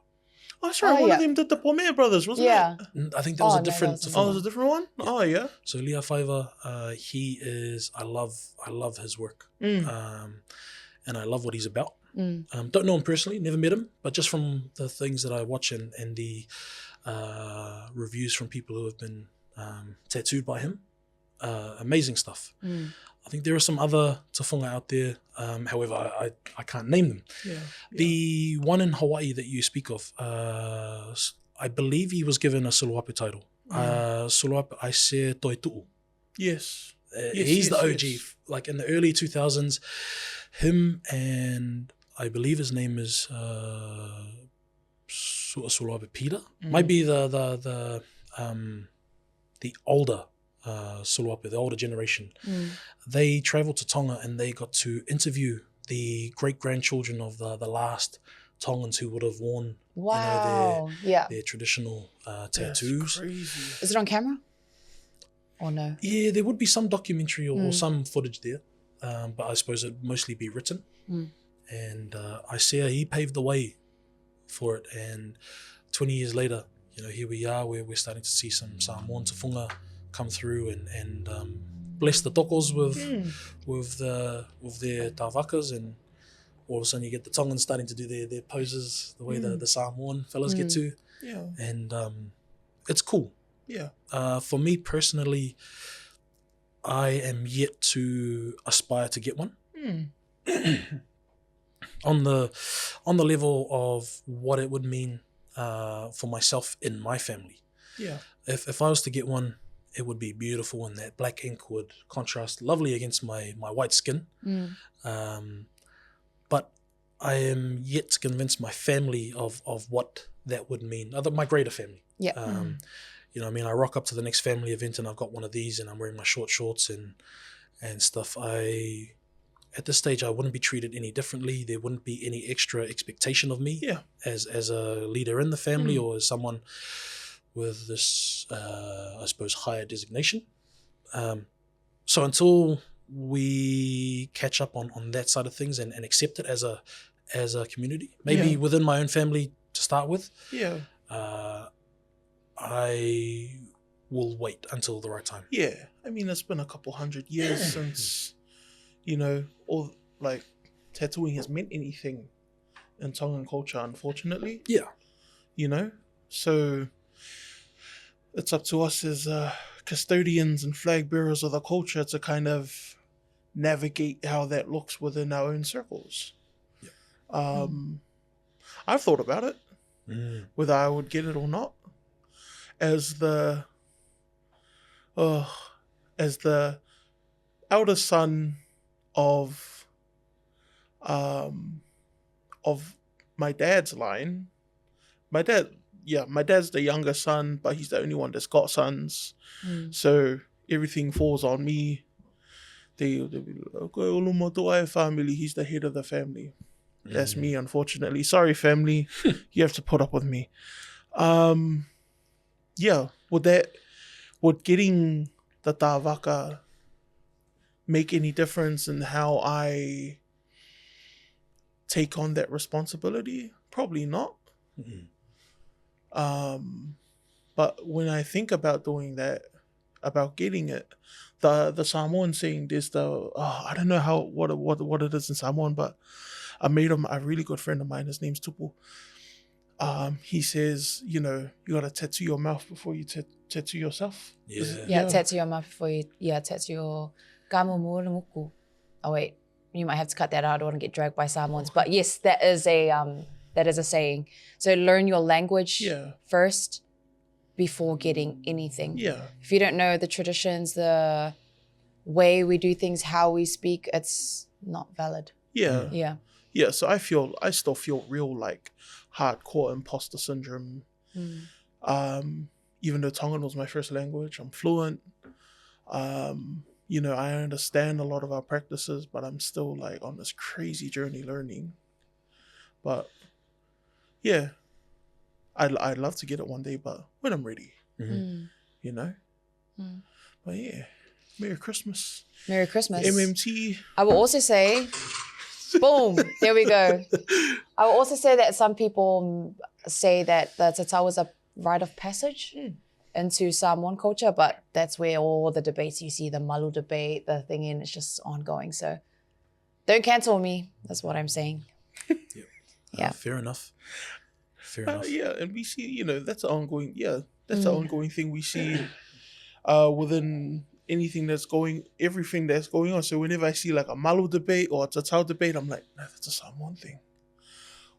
Oh, sorry, one of them did the Pomea brothers, wasn't it? I think that was a different. Oh, it was a different one. Yeah. Oh, yeah. So Leo Faiva, he is. I love his work, and I love what he's about. Don't know him personally, never met him, but just from the things that I watch and the reviews from people who have been tattooed by him, amazing stuff. I think there are some other tafunga out there, however, I can't name them. The one in Hawaii that you speak of, I believe he was given a suluape title. Suluape Aise Toitu'u. Yes. He's the OG. Like in the early 2000s, him and I believe his name is Suluape Peter. Might be the older Suluape, the older generation. They traveled to Tonga and they got to interview the great-grandchildren of the last Tongans who would have worn their traditional tattoos. That's crazy. Is it on camera? Or no? Yeah, there would be some documentary or some footage there, but I suppose it'd mostly be written. And Isaiah, he paved the way for it. And 20 years later, you know, here we are, where we're starting to see some Samoan tafunga come through and bless the tokos with their tāwakas, and all of a sudden you get the Tongans starting to do their poses the way the Samoan fellas get to. And it's cool. For me personally, I am yet to aspire to get one. On the level of what it would mean for myself in my family. If I was to get one, it would be beautiful, and that black ink would contrast lovely against my white skin. But I am yet to convince my family of what that would mean. My greater family. You know, I mean, I rock up to the next family event and I've got one of these and I'm wearing my short shorts and stuff. At this stage, I wouldn't be treated any differently. There wouldn't be any extra expectation of me as a leader in the family or as someone with this, I suppose, higher designation. So until we catch up on that side of things and accept it as a community, maybe within my own family to start with, I will wait until the right time. I mean, it's been a couple 100 years since, you know, all like tattooing has meant anything in Tongan culture, unfortunately. Yeah. You know? So it's up to us as custodians and flag bearers of the culture to kind of navigate how that looks within our own circles. Yeah. I've thought about it, whether I would get it or not. As the eldest son of my dad's line. My dad's the younger son, but he's the only one that's got sons. So everything falls on me. They'll be like, okay, Olomotoai family, he's the head of the family. That's me, unfortunately. Sorry, family. You have to put up with me. Yeah, would getting the tāwaka make any difference in how I take on that responsibility? Probably not. But when I think about doing that, about getting it, the Samoan saying there's I don't know what it is in Samoan, but a really good friend of mine, his name's Tupu. He says, you gotta tattoo your mouth before you tattoo yourself. Yeah, tattoo your mouth before you tattoo your gamo muku. Oh wait, you might have to cut that out. I don't want to get dragged by Samoans. But yes, that is a saying. So learn your language first before getting anything. Yeah. If you don't know the traditions, the way we do things, how we speak, it's not valid. Yeah. Yeah. Yeah, so I still feel real like hardcore imposter syndrome. Even though Tongan was my first language, I'm fluent. I understand a lot of our practices, but I'm still like on this crazy journey learning. But yeah, I'd love to get it one day, but when I'm ready, But yeah, Merry Christmas. Merry Christmas. MMT. I will also say, boom, there we go. I will also say that some people say that the Tatau is a rite of passage into Samoan culture, but that's where all the debates you see, the malu debate, the thing in, it's just ongoing. So don't cancel me. That's what I'm saying. Yeah. Fair enough. Yeah, and we see, that's an ongoing, that's an ongoing thing we see within everything that's going on. So whenever I see like a malu debate or a Tatau debate, I'm like, no, that's a Samoan thing.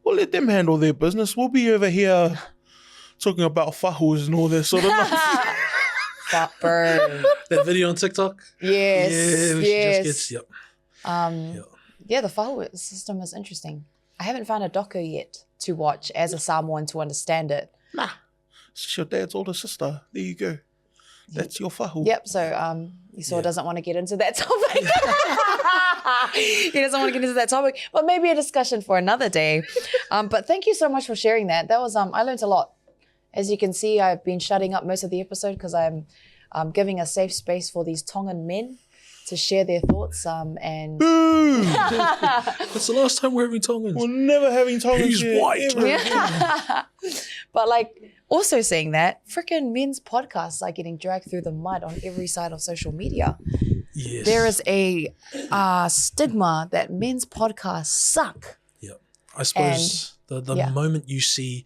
We'll let them handle their business. We'll be over here talking about fahus and all that sort of nonsense. Burn. That video on TikTok? Yes. Yeah, just gets, Yeah, the fahu system is interesting. I haven't found a doco yet to watch as a Samoan to understand it. Nah. It's your dad's older sister. There you go. That's your fahu. Yep, so Isoa doesn't want to get into that topic. He doesn't want to get into that topic, but maybe a discussion for another day. But thank you so much for sharing that. That was, I learned a lot. As you can see, I've been shutting up most of the episode because I'm giving a safe space for these Tongan men to share their thoughts. And That's the last time we're having Tongans. We're never having Tongans. He's white. But like, also saying that, freaking men's podcasts are getting dragged through the mud on every side of social media. Yes. There is a stigma that men's podcasts suck. Yeah. I suppose the moment you see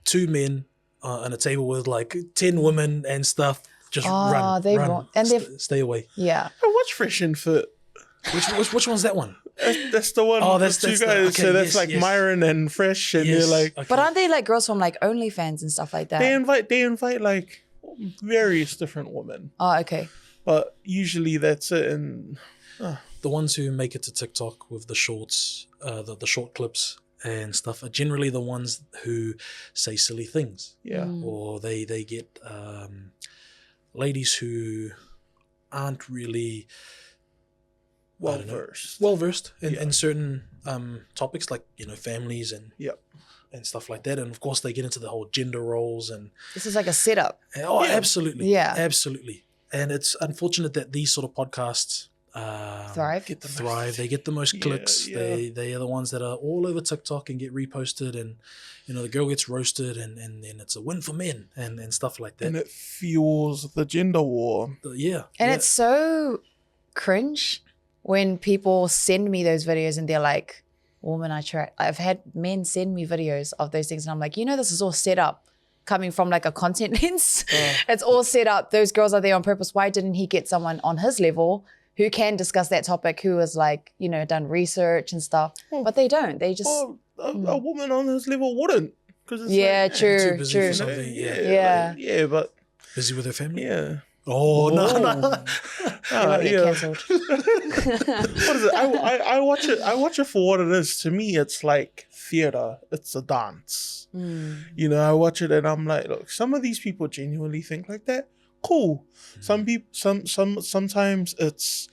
two men on a table with like 10 women and stuff, just run. Stay away. Yeah. I watch Fresh and Fit. Which one's that one? That's the one. Oh, that's two guys. okay, so that's Myron and Fresh, and they're like. Okay. But aren't they like girls from like OnlyFans and stuff like that? They invite like various different women. Oh, okay. But usually that's it. And the ones who make it to TikTok with the shorts, the short clips and stuff, are generally the ones who say silly things. Yeah. Or they get ladies who aren't really well versed in certain topics like families and stuff like that, and of course they get into the whole gender roles and this is like a setup. Absolutely, yeah, absolutely. And it's unfortunate that these sort of podcasts thrive. They get the most clicks. Yeah. They are the ones that are all over TikTok and get reposted, and the girl gets roasted, and then it's a win for men and stuff like that. And it fuels the gender war. And it's so cringe when people send me those videos and they're like, woman, I've had men send me videos of those things and I'm like, this is all set up coming from like a content lens. It's all set up. Those girls are there on purpose. Why didn't he get someone on his level who can discuss that topic, who has like, done research and stuff? But they don't. They just... a woman on his level wouldn't. Cause it's true, too busy true. for something. But... Busy with her family? Yeah. Oh, no. You might get cancelled. What is it? I watch it for what it is. To me, it's like theater. It's a dance. I watch it and I'm like, look, some of these people genuinely think like that. Cool. Some people, sometimes it's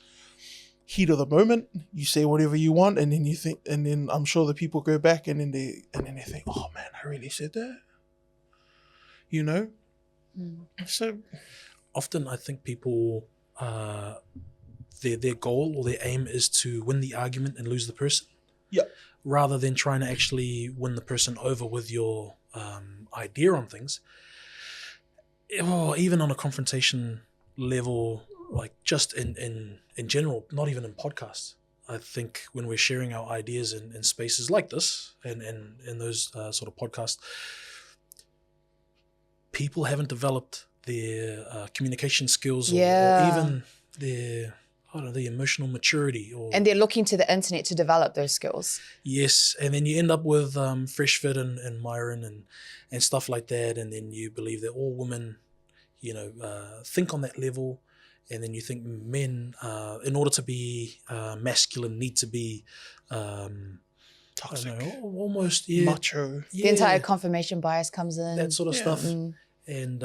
heat of the moment. You say whatever you want, and then you think, and then I'm sure the people go back and then they think, oh man, I really said that. So. Often I think people, their goal or their aim is to win the argument and lose the person. Yeah. Rather than trying to actually win the person over with your idea on things. Or even on a confrontation level, like just in general, not even in podcasts. I think when we're sharing our ideas in spaces like this and in those sort of podcasts, people haven't developed their communication skills or even their, the emotional maturity. And they're looking to the internet to develop those skills. Yes, and then you end up with Fresh Fit and Myron and stuff like that, and then you believe that all women, think on that level, and then you think men, in order to be masculine, need to be toxic, almost macho. The entire confirmation bias comes in. That sort of stuff. And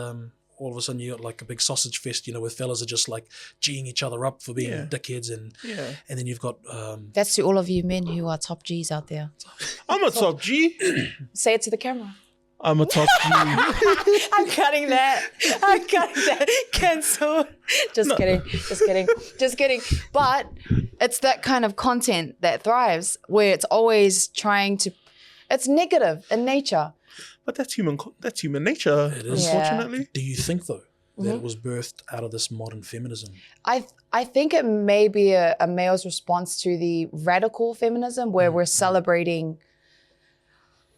all of a sudden you got like a big sausage fest, where fellas are just like G'ing each other up for being dickheads, and then you've got that's to all of you men who are top G's out there. I'm a top G. Say it to the camera. I'm a top G. I'm cutting that. Cancel. Just kidding. But it's that kind of content that thrives, where it's always it's negative in nature. But that's human nature, it is. Unfortunately. Do you think, though, that it was birthed out of this modern feminism? I think it may be a male's response to the radical feminism, where we're celebrating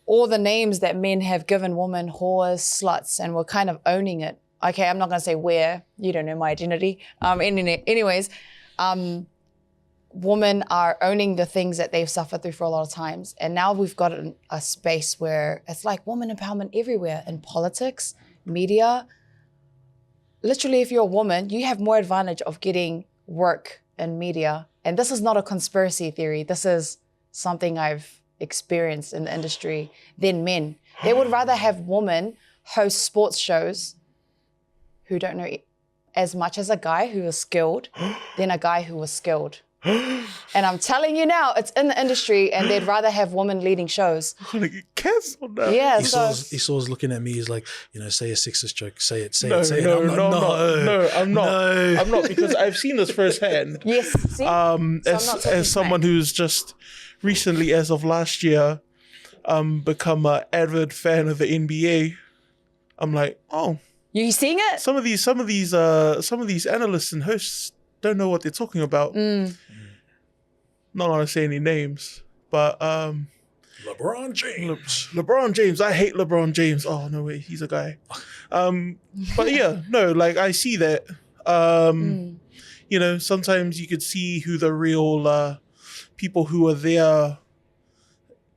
all the names that men have given women, whores, sluts, and we're kind of owning it. Okay, I'm not going to say where. You don't know my identity. Anyways, women are owning the things that they've suffered through for a lot of times. And now we've got a space where it's like woman empowerment everywhere, in politics, media. Literally, if you're a woman, you have more advantage of getting work in media. And this is not a conspiracy theory. This is something I've experienced in the industry than men. They would rather have women host sports shows who don't know as much as a guy who is skilled than a guy who was skilled. And I'm telling you now, it's in the industry, and they'd rather have women leading shows. I'm gonna get cancelled now. Yeah, Esau's looking at me. He's like, say a sexist joke. Say it. No, I'm not. No. I'm not, because I've seen this firsthand. Yes. See? As someone who's just recently, as of last year, become an avid fan of the NBA. I'm like, oh, you seeing it? Some of these analysts and hosts don't know what they're talking about. Not gonna say any names, but LeBron James. LeBron James. I hate LeBron James. Oh no way, he's a guy. But yeah, no, like I see that. Sometimes you could see who the real people who are there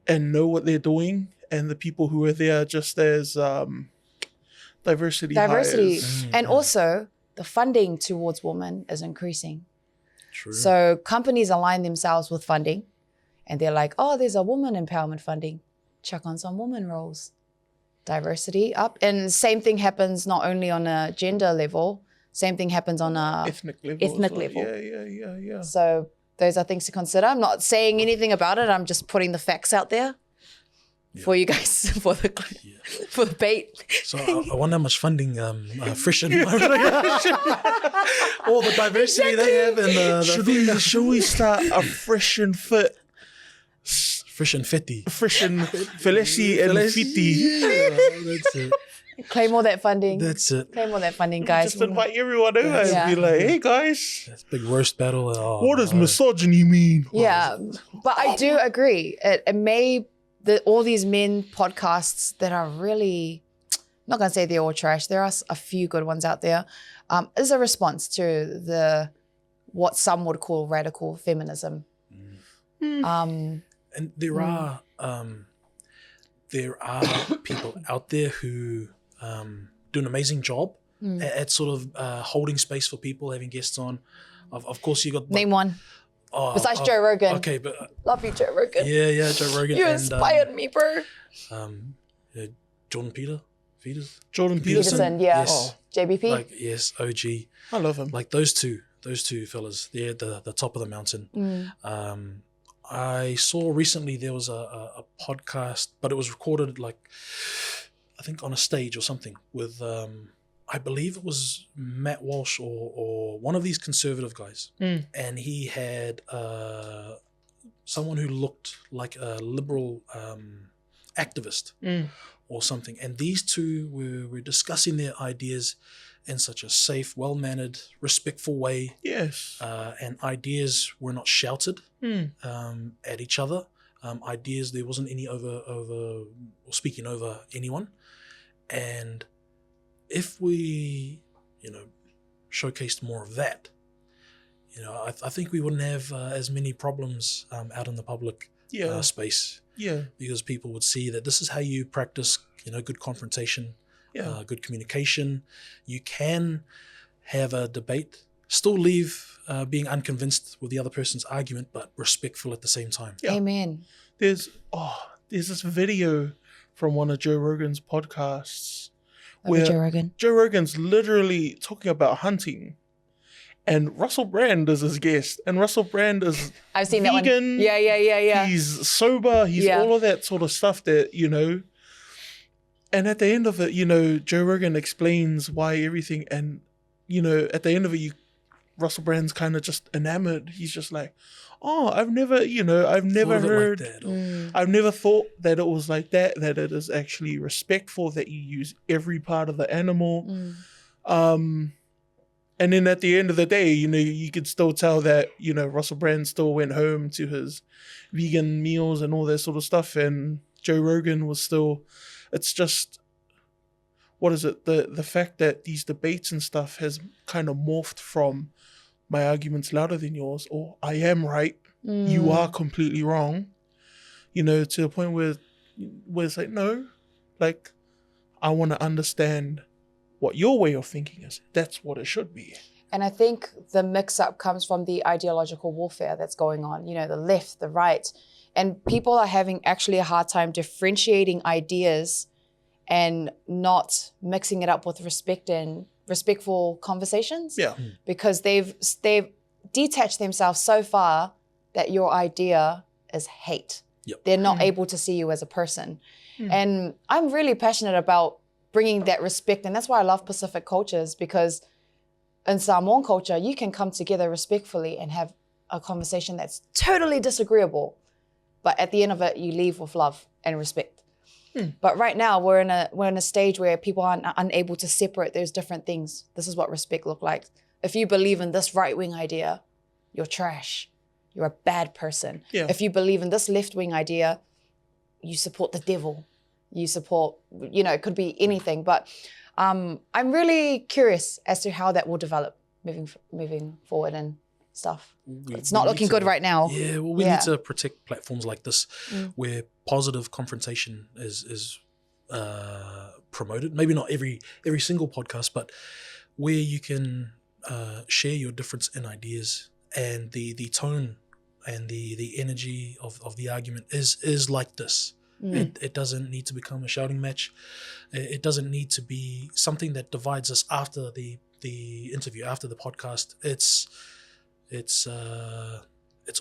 and know what they're doing, and the people who are there just as diversity hires. And also the funding towards women is increasing. True. So companies align themselves with funding, and they're like, oh, there's a woman empowerment funding. Chuck on some woman roles. Diversity up. And same thing happens not only on a gender level, same thing happens on a ethnic level. Yeah. So those are things to consider. I'm not saying anything about it. I'm just putting the facts out there for you guys, for the bait. So I wonder how much funding Fresh and all the diversity they have, and should we start a Fresh and Fit? Fresh and Fitty. Fresh and Felesi and Fitty. Yeah, that's it. Claim all that funding. That's it. Claim all that funding, guys. Just invite everyone over and be like, hey guys, That's big roast battle. Oh, what does misogyny mean? Yeah, but I do agree. It may all these men podcasts that are really, I'm not gonna say they're all trash. There are a few good ones out there. Is a response to what some would call radical feminism. And there are people out there who do an amazing job at sort of holding space for people, having guests on. Of course, you got Name one. Besides Joe Rogan. Okay, but Love you, Joe Rogan. yeah, Joe Rogan. You inspired me, bro. Jordan Jordan Peterson. Peterson, yeah. Yes. JBP. Like yes, OG. I love him. Like those two fellas, they're the top of the mountain. I saw recently there was a podcast, but it was recorded like I think on a stage or something with I believe it was Matt Walsh or one of these conservative guys, and he had someone who looked like a liberal activist or something, and these two were discussing their ideas in such a safe, well-mannered, respectful way. Yes. And ideas were not shouted at each other. Ideas, there wasn't any over or speaking over anyone. And if we, showcased more of that, I think we wouldn't have as many problems out in the public space. Yeah. Because people would see that this is how you practice, good confrontation. Good communication. You can have a debate, still leave being unconvinced with the other person's argument, but respectful at the same time. Yeah. Amen. There's this video from one of Joe Rogan's podcasts where Joe Rogan's literally talking about hunting, and Russell Brand is his guest, and Russell Brand is I've seen vegan. That one. Yeah. He's sober. He's all of that sort of stuff that And at the end of it, Joe Rogan explains why everything, and at the end of it, Russell Brand's kind of just enamored. He's just like, oh, I've never heard, like that, I've never thought that it was like that. That it is actually respectful, that you use every part of the animal. And then at the end of the day, you could still tell that Russell Brand still went home to his vegan meals and all that sort of stuff, and Joe Rogan was still. It's just, what is it? The fact that these debates and stuff has kind of morphed from my argument's louder than yours, or I am right, you are completely wrong, to the point where it's like, no, like, I want to understand what your way of thinking is. That's what it should be. And I think the mix-up comes from the ideological warfare that's going on, the left, the right. And people are having actually a hard time differentiating ideas and not mixing it up with respect and respectful conversations. Yeah. Because they've detached themselves so far that your idea is hate. Yep. They're not able to see you as a person. And I'm really passionate about bringing that respect. And that's why I love Pacific cultures, because in Samoan culture, you can come together respectfully and have a conversation that's totally disagreeable. But at the end of it, you leave with love and respect. But right now, we're in a stage where people are unable to separate those different things. This is what respect looks like. If you believe in this right-wing idea, you're trash. You're a bad person. Yeah. If you believe in this left-wing idea, you support the devil. You support, it could be anything. But I'm really curious as to how that will develop moving forward and stuff. It's not looking good right now. Yeah, well, we need to protect platforms like this where positive confrontation is promoted. Maybe not every single podcast, but where you can share your difference in ideas, and the tone and the energy of the argument is like this. It doesn't need to become a shouting match. It doesn't need to be something that divides us after the interview, after the podcast. It's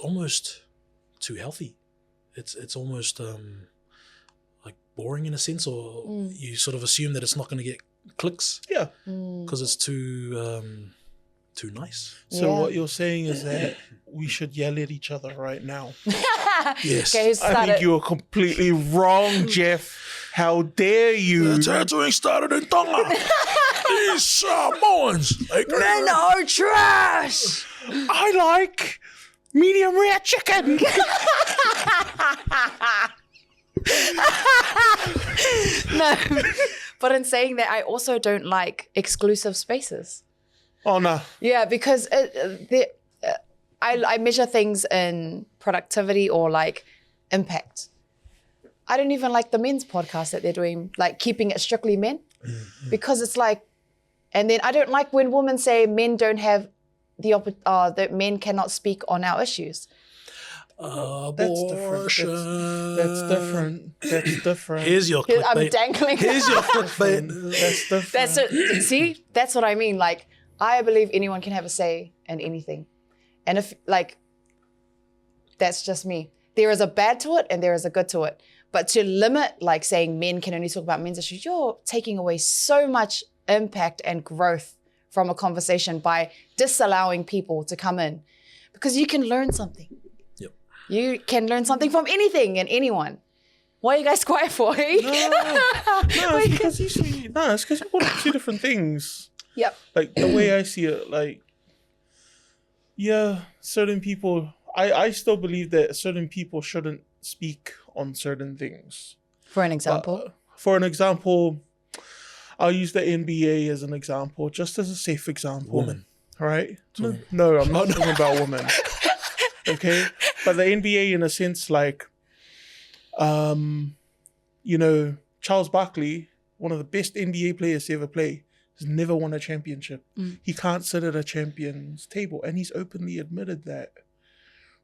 almost too healthy. It's almost like boring in a sense, or you sort of assume that it's not going to get clicks. Yeah, because it's too nice. So what you're saying is that we should yell at each other right now. Yes. Okay, I think you are completely wrong, Geoff. How dare you? The tattooing started in Tonga. These Samoans. Men are trash. I like medium rare chicken. No, but in saying that, I also don't like exclusive spaces. Oh no. Yeah, because I measure things in productivity or like impact. I don't even like the men's podcast that they're doing, like keeping it strictly men, because it's like, and then I don't like when women say men don't have that men cannot speak on our issues. Abortion. That's different. That's different. Here's your clickbait. I'm dangling. Here's your clickbait. That's different. That's it. See, that's what I mean. Like, I believe anyone can have a say in anything. And if, like, that's just me. There is a bad to it and there is a good to it. But to limit, like, saying men can only talk about men's issues, you're taking away so much impact and growth from a conversation by disallowing people to come in. Because you can learn something. Yep. You can learn something from anything and anyone. Why are you guys quiet for? No, it's because you want two different things. Yep. Like, the way I see it, like, yeah, certain people, I still believe that certain people shouldn't speak on certain things. For an example? For an example, I'll use the NBA as an example, just as a safe example. Woman. All right? No, I'm not talking about women. Okay? But the NBA, in a sense, like, you know, Charles Barkley, one of the best NBA players to ever play, has never won a championship. He can't sit at a champion's table, and he's openly admitted that,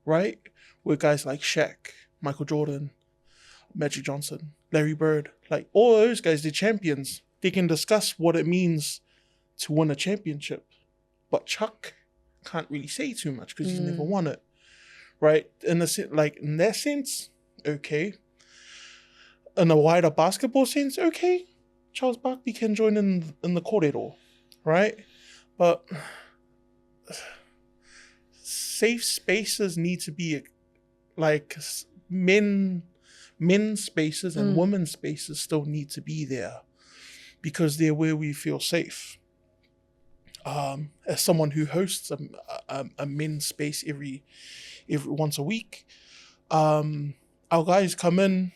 right? With guys like Shaq, Michael Jordan, Magic Johnson, Larry Bird, like all those guys, they're champions. They can discuss what it means to win a championship. But Chuck can't really say too much because he's never won it, right? In that sense, okay. In a wider basketball sense, okay. Charles Barkley can join in the corridor, right? But safe spaces need to be like men's spaces and women's spaces still need to be there because they're where we feel safe. As someone who hosts a men's space every once a week, our guys come in,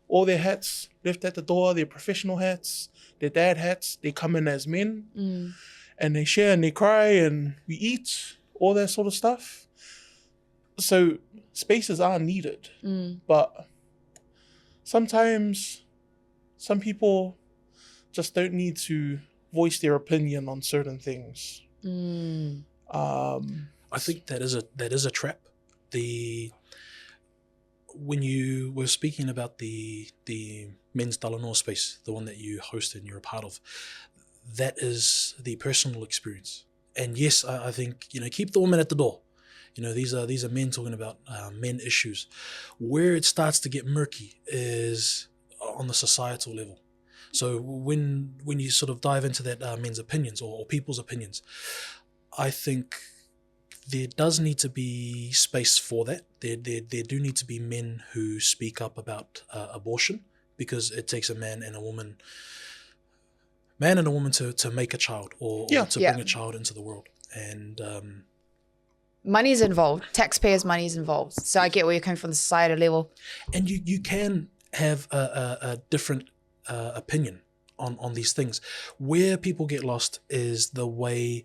all their hats left at the door, their professional hats, their dad hats, they come in as men and they share and they cry and we eat, all that sort of stuff. So spaces are needed, but sometimes some people just don't need to voice their opinion on certain things. I think that is a trap. When you were speaking about the men's Talanoa space, the one that you hosted and you're a part of, that is the personal experience. And yes, I think, you know, keep the women at the door. You know, these are men talking about men issues. Where it starts to get murky is on the societal level. So when you sort of dive into that men's opinions or people's opinions, I think there does need to be space for that. There do need to be men who speak up about abortion, because it takes a man and a woman to make a child or to bring a child into the world. And money's involved. Taxpayers' money is involved. So I get where you're coming from the societal level. And you can have a different opinion on these things. Where people get lost is the way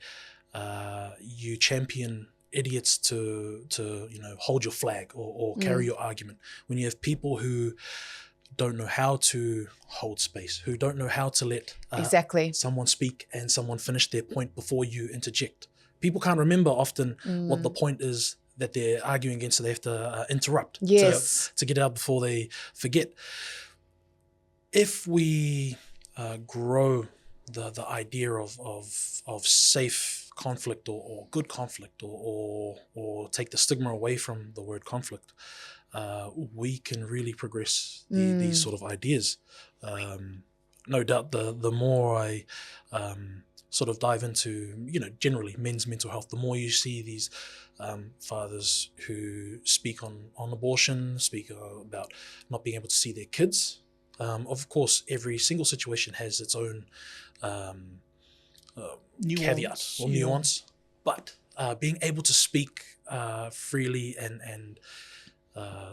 you champion idiots to you know, hold your flag or carry your argument. When you have people who don't know how to hold space, who don't know how to let someone speak and someone finish their point before you interject. People can't remember often what the point is that they're arguing against, so they have to interrupt to get out before they forget. If we grow the idea of safe conflict or good conflict or take the stigma away from the word conflict, we can really progress these sort of ideas. No doubt the more I sort of dive into, you know, generally men's mental health, the more you see these fathers who speak on abortion, speak about not being able to see their kids, Of course, every single situation has its own caveat or nuance, but being able to speak freely and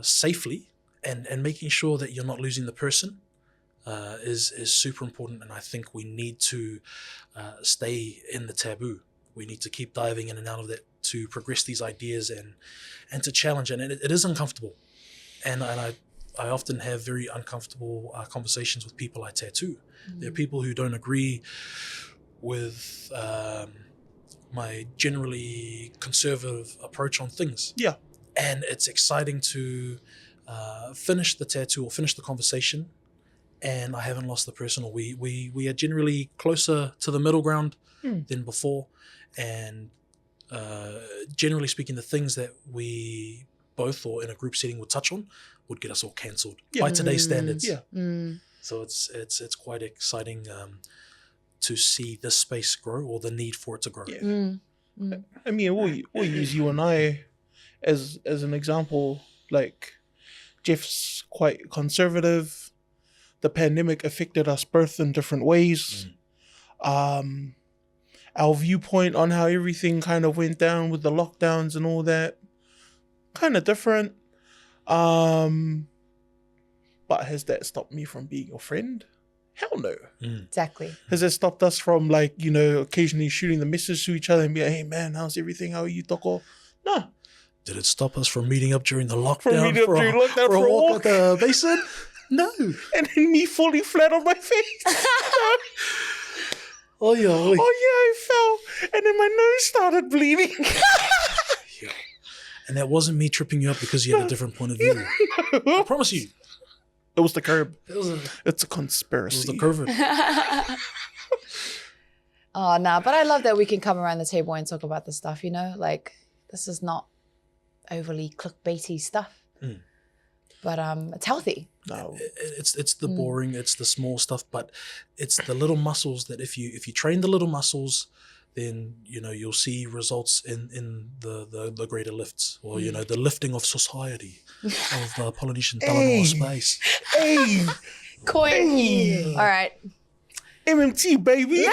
safely and making sure that you're not losing the person is super important. And I think we need to stay in the taboo. We need to keep diving in and out of that to progress these ideas and to challenge it. And it is uncomfortable. And I often have very uncomfortable conversations with people I tattoo. There are people who don't agree with my generally conservative approach on things. Yeah. And it's exciting to finish the tattoo or finish the conversation, and I haven't lost the person, or we are generally closer to the middle ground than before. And generally speaking, the things that we both or in a group setting would touch on would get us all cancelled by today's standards. Yeah. So it's quite exciting to see this space grow, or the need for it to grow. Yeah. I mean, we'll use you and I as an example. Like, Geoff's quite conservative. The pandemic affected us both in different ways. Our viewpoint on how everything kind of went down with the lockdowns and all that, kind of different. But has that stopped me from being your friend? Hell no. Exactly. Has that stopped us from, like, you know, occasionally shooting the message to each other and be like, hey man, how's everything? How are you, Toko? No. Did it stop us from meeting up during the lockdown For a walk at the basin? No. And then me falling flat on my face. Oh yeah, I fell. And then my nose started bleeding. Yeah. And that wasn't me tripping you up because you had a different point of view. I promise you. It was the curb. It's a It conspiracy. was the COVID. Oh, nah, but I love that we can come around the table and talk about this stuff, you know? Like, this is not overly clickbaity stuff. But it's healthy. No. It's the boring, it's the small stuff, but it's the little muscles that if you train the little muscles, then, you know, you'll see results in the greater lifts, or, you know, the lifting of society, of the Polynesian Talanoa space. Hey! Coin. Hey. All right. MMT, baby!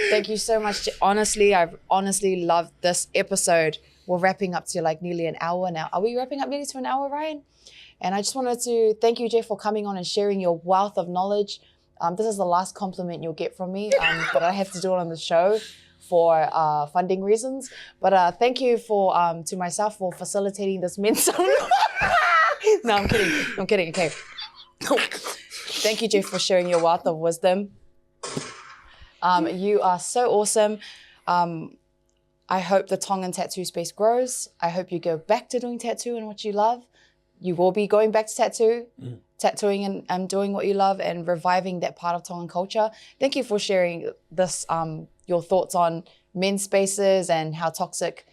Thank you so much. Honestly, I've honestly loved this episode. We're wrapping up to like nearly an hour now. Are we wrapping up nearly to an hour, Ryan? And I just wanted to thank you, Geoff, for coming on and sharing your wealth of knowledge. This is the last compliment you'll get from me, but I have to do it on the show for funding reasons. But thank you to myself for facilitating this men's No, I'm kidding. Okay. Thank you, Geoff, for sharing your wealth of wisdom. You are so awesome. I hope the Tongan tattoo space grows. I hope you go back to doing tattoo and what you love. You will be going back to tattooing and doing what you love and reviving that part of Tongan culture. Thank you for sharing this, your thoughts on men's spaces and how toxic,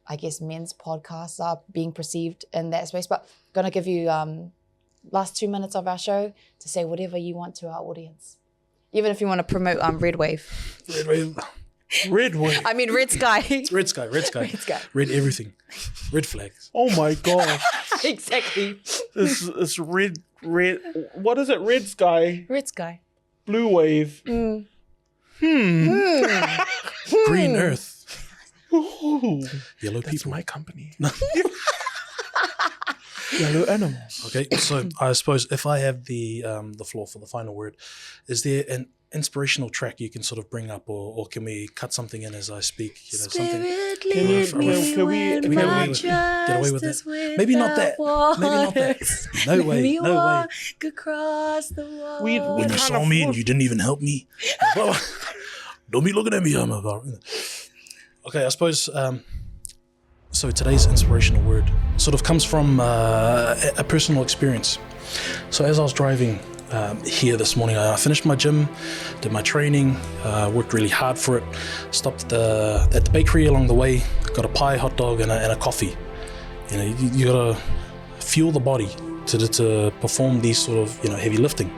I guess, men's podcasts are being perceived in that space. But I'm going to give you last 2 minutes of our show to say whatever you want to our audience. Even if you want to promote Red Wave. Red Wave. Red Wave. I mean, Red Sky. Red Sky. Red Sky. Red everything. Red flags. Oh my god. Exactly. It's red. What is it? Red Sky. Red Sky. Blue Wave. Green Earth. Ooh. Yellow That's people. my company. Yellow animals. Okay, so I suppose if I have the floor for the final word, is there an inspirational track you can sort of bring up, or can we cut something in as I speak? You know, something. Can we Get away with that? Maybe not that. Maybe not that. No way. No way. Across the wall. When you saw me and you didn't even help me, don't be looking at me. Okay, I suppose. So today's inspirational word sort of comes from a personal experience. So as I was driving here this morning, I finished my gym, did my training, worked really hard for it, stopped at the bakery along the way, got a pie, hot dog, and a coffee. You know, you gotta fuel the body to perform these sort of, you know, heavy lifting.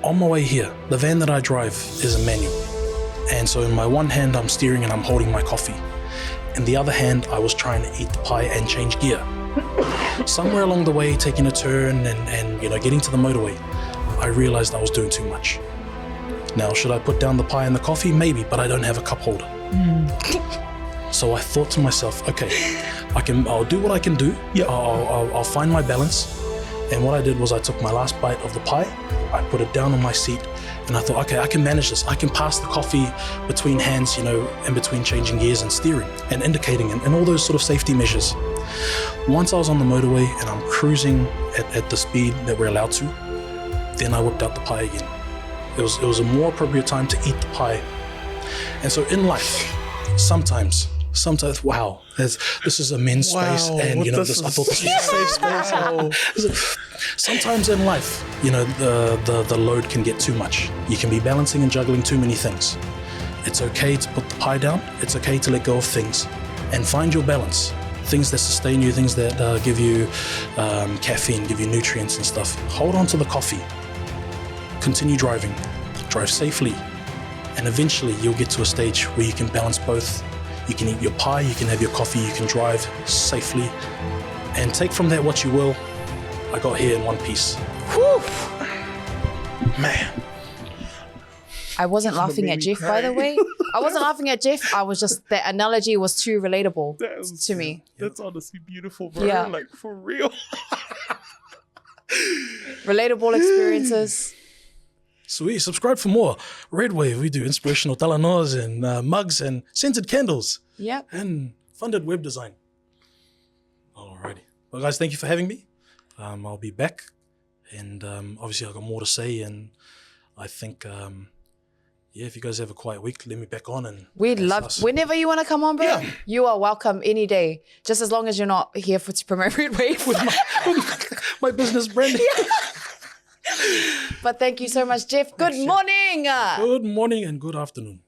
On my way here, the van that I drive is a manual, and so in my one hand I'm steering and I'm holding my coffee. In the other hand, I was trying to eat the pie and change gear. somewhere along the way, taking a turn and getting to the motorway, I realized I was doing too much. Now, should I put down the pie and the coffee? Maybe, but I don't have a cup holder. So I thought to myself, okay, I'll do what I can do. Yep. I'll find my balance. And what I did was I took my last bite of the pie, I put it down on my seat, and I thought, okay, I can manage this. I can pass the coffee between hands, in between changing gears and steering and indicating and all those sort of safety measures. Once I was on the motorway and I'm cruising at the speed that we're allowed to, then I whipped out the pie again. It was a more appropriate time to eat the pie. And so in life, sometimes, wow, this is a men's space, and I thought this was a safe space. Sometimes in life, the load can get too much. You can be balancing and juggling too many things. It's okay to put the pie down. It's okay to let go of things and find your balance. Things that sustain you, things that give you caffeine, give you nutrients and stuff. Hold on to the coffee. Continue driving. Drive safely. And eventually you'll get to a stage where you can balance both. You can eat your pie, you can have your coffee, you can drive safely. And take from that what you will. I got here in one piece. Whew. Man. I wasn't laughing at Geoff, by the way. I wasn't laughing at Geoff. I was just, that analogy was too relatable to me. That's honestly beautiful, bro. Yeah. Like, for real. Relatable experiences. Sweet. Subscribe for more. Red Wave, we do inspirational talanoas and mugs and scented candles. Yep. And funded web design. Alrighty. Well, guys, thank you for having me. I'll be back. And obviously I've got more to say. And I think, if you guys have a quiet week, let me back on. And We'd love, whenever you want to come on, bro, you are welcome any day. Just as long as you're not here to promote Red Wave. with my business branding. But thank you so much, Geoff. Good morning. Good morning and good afternoon.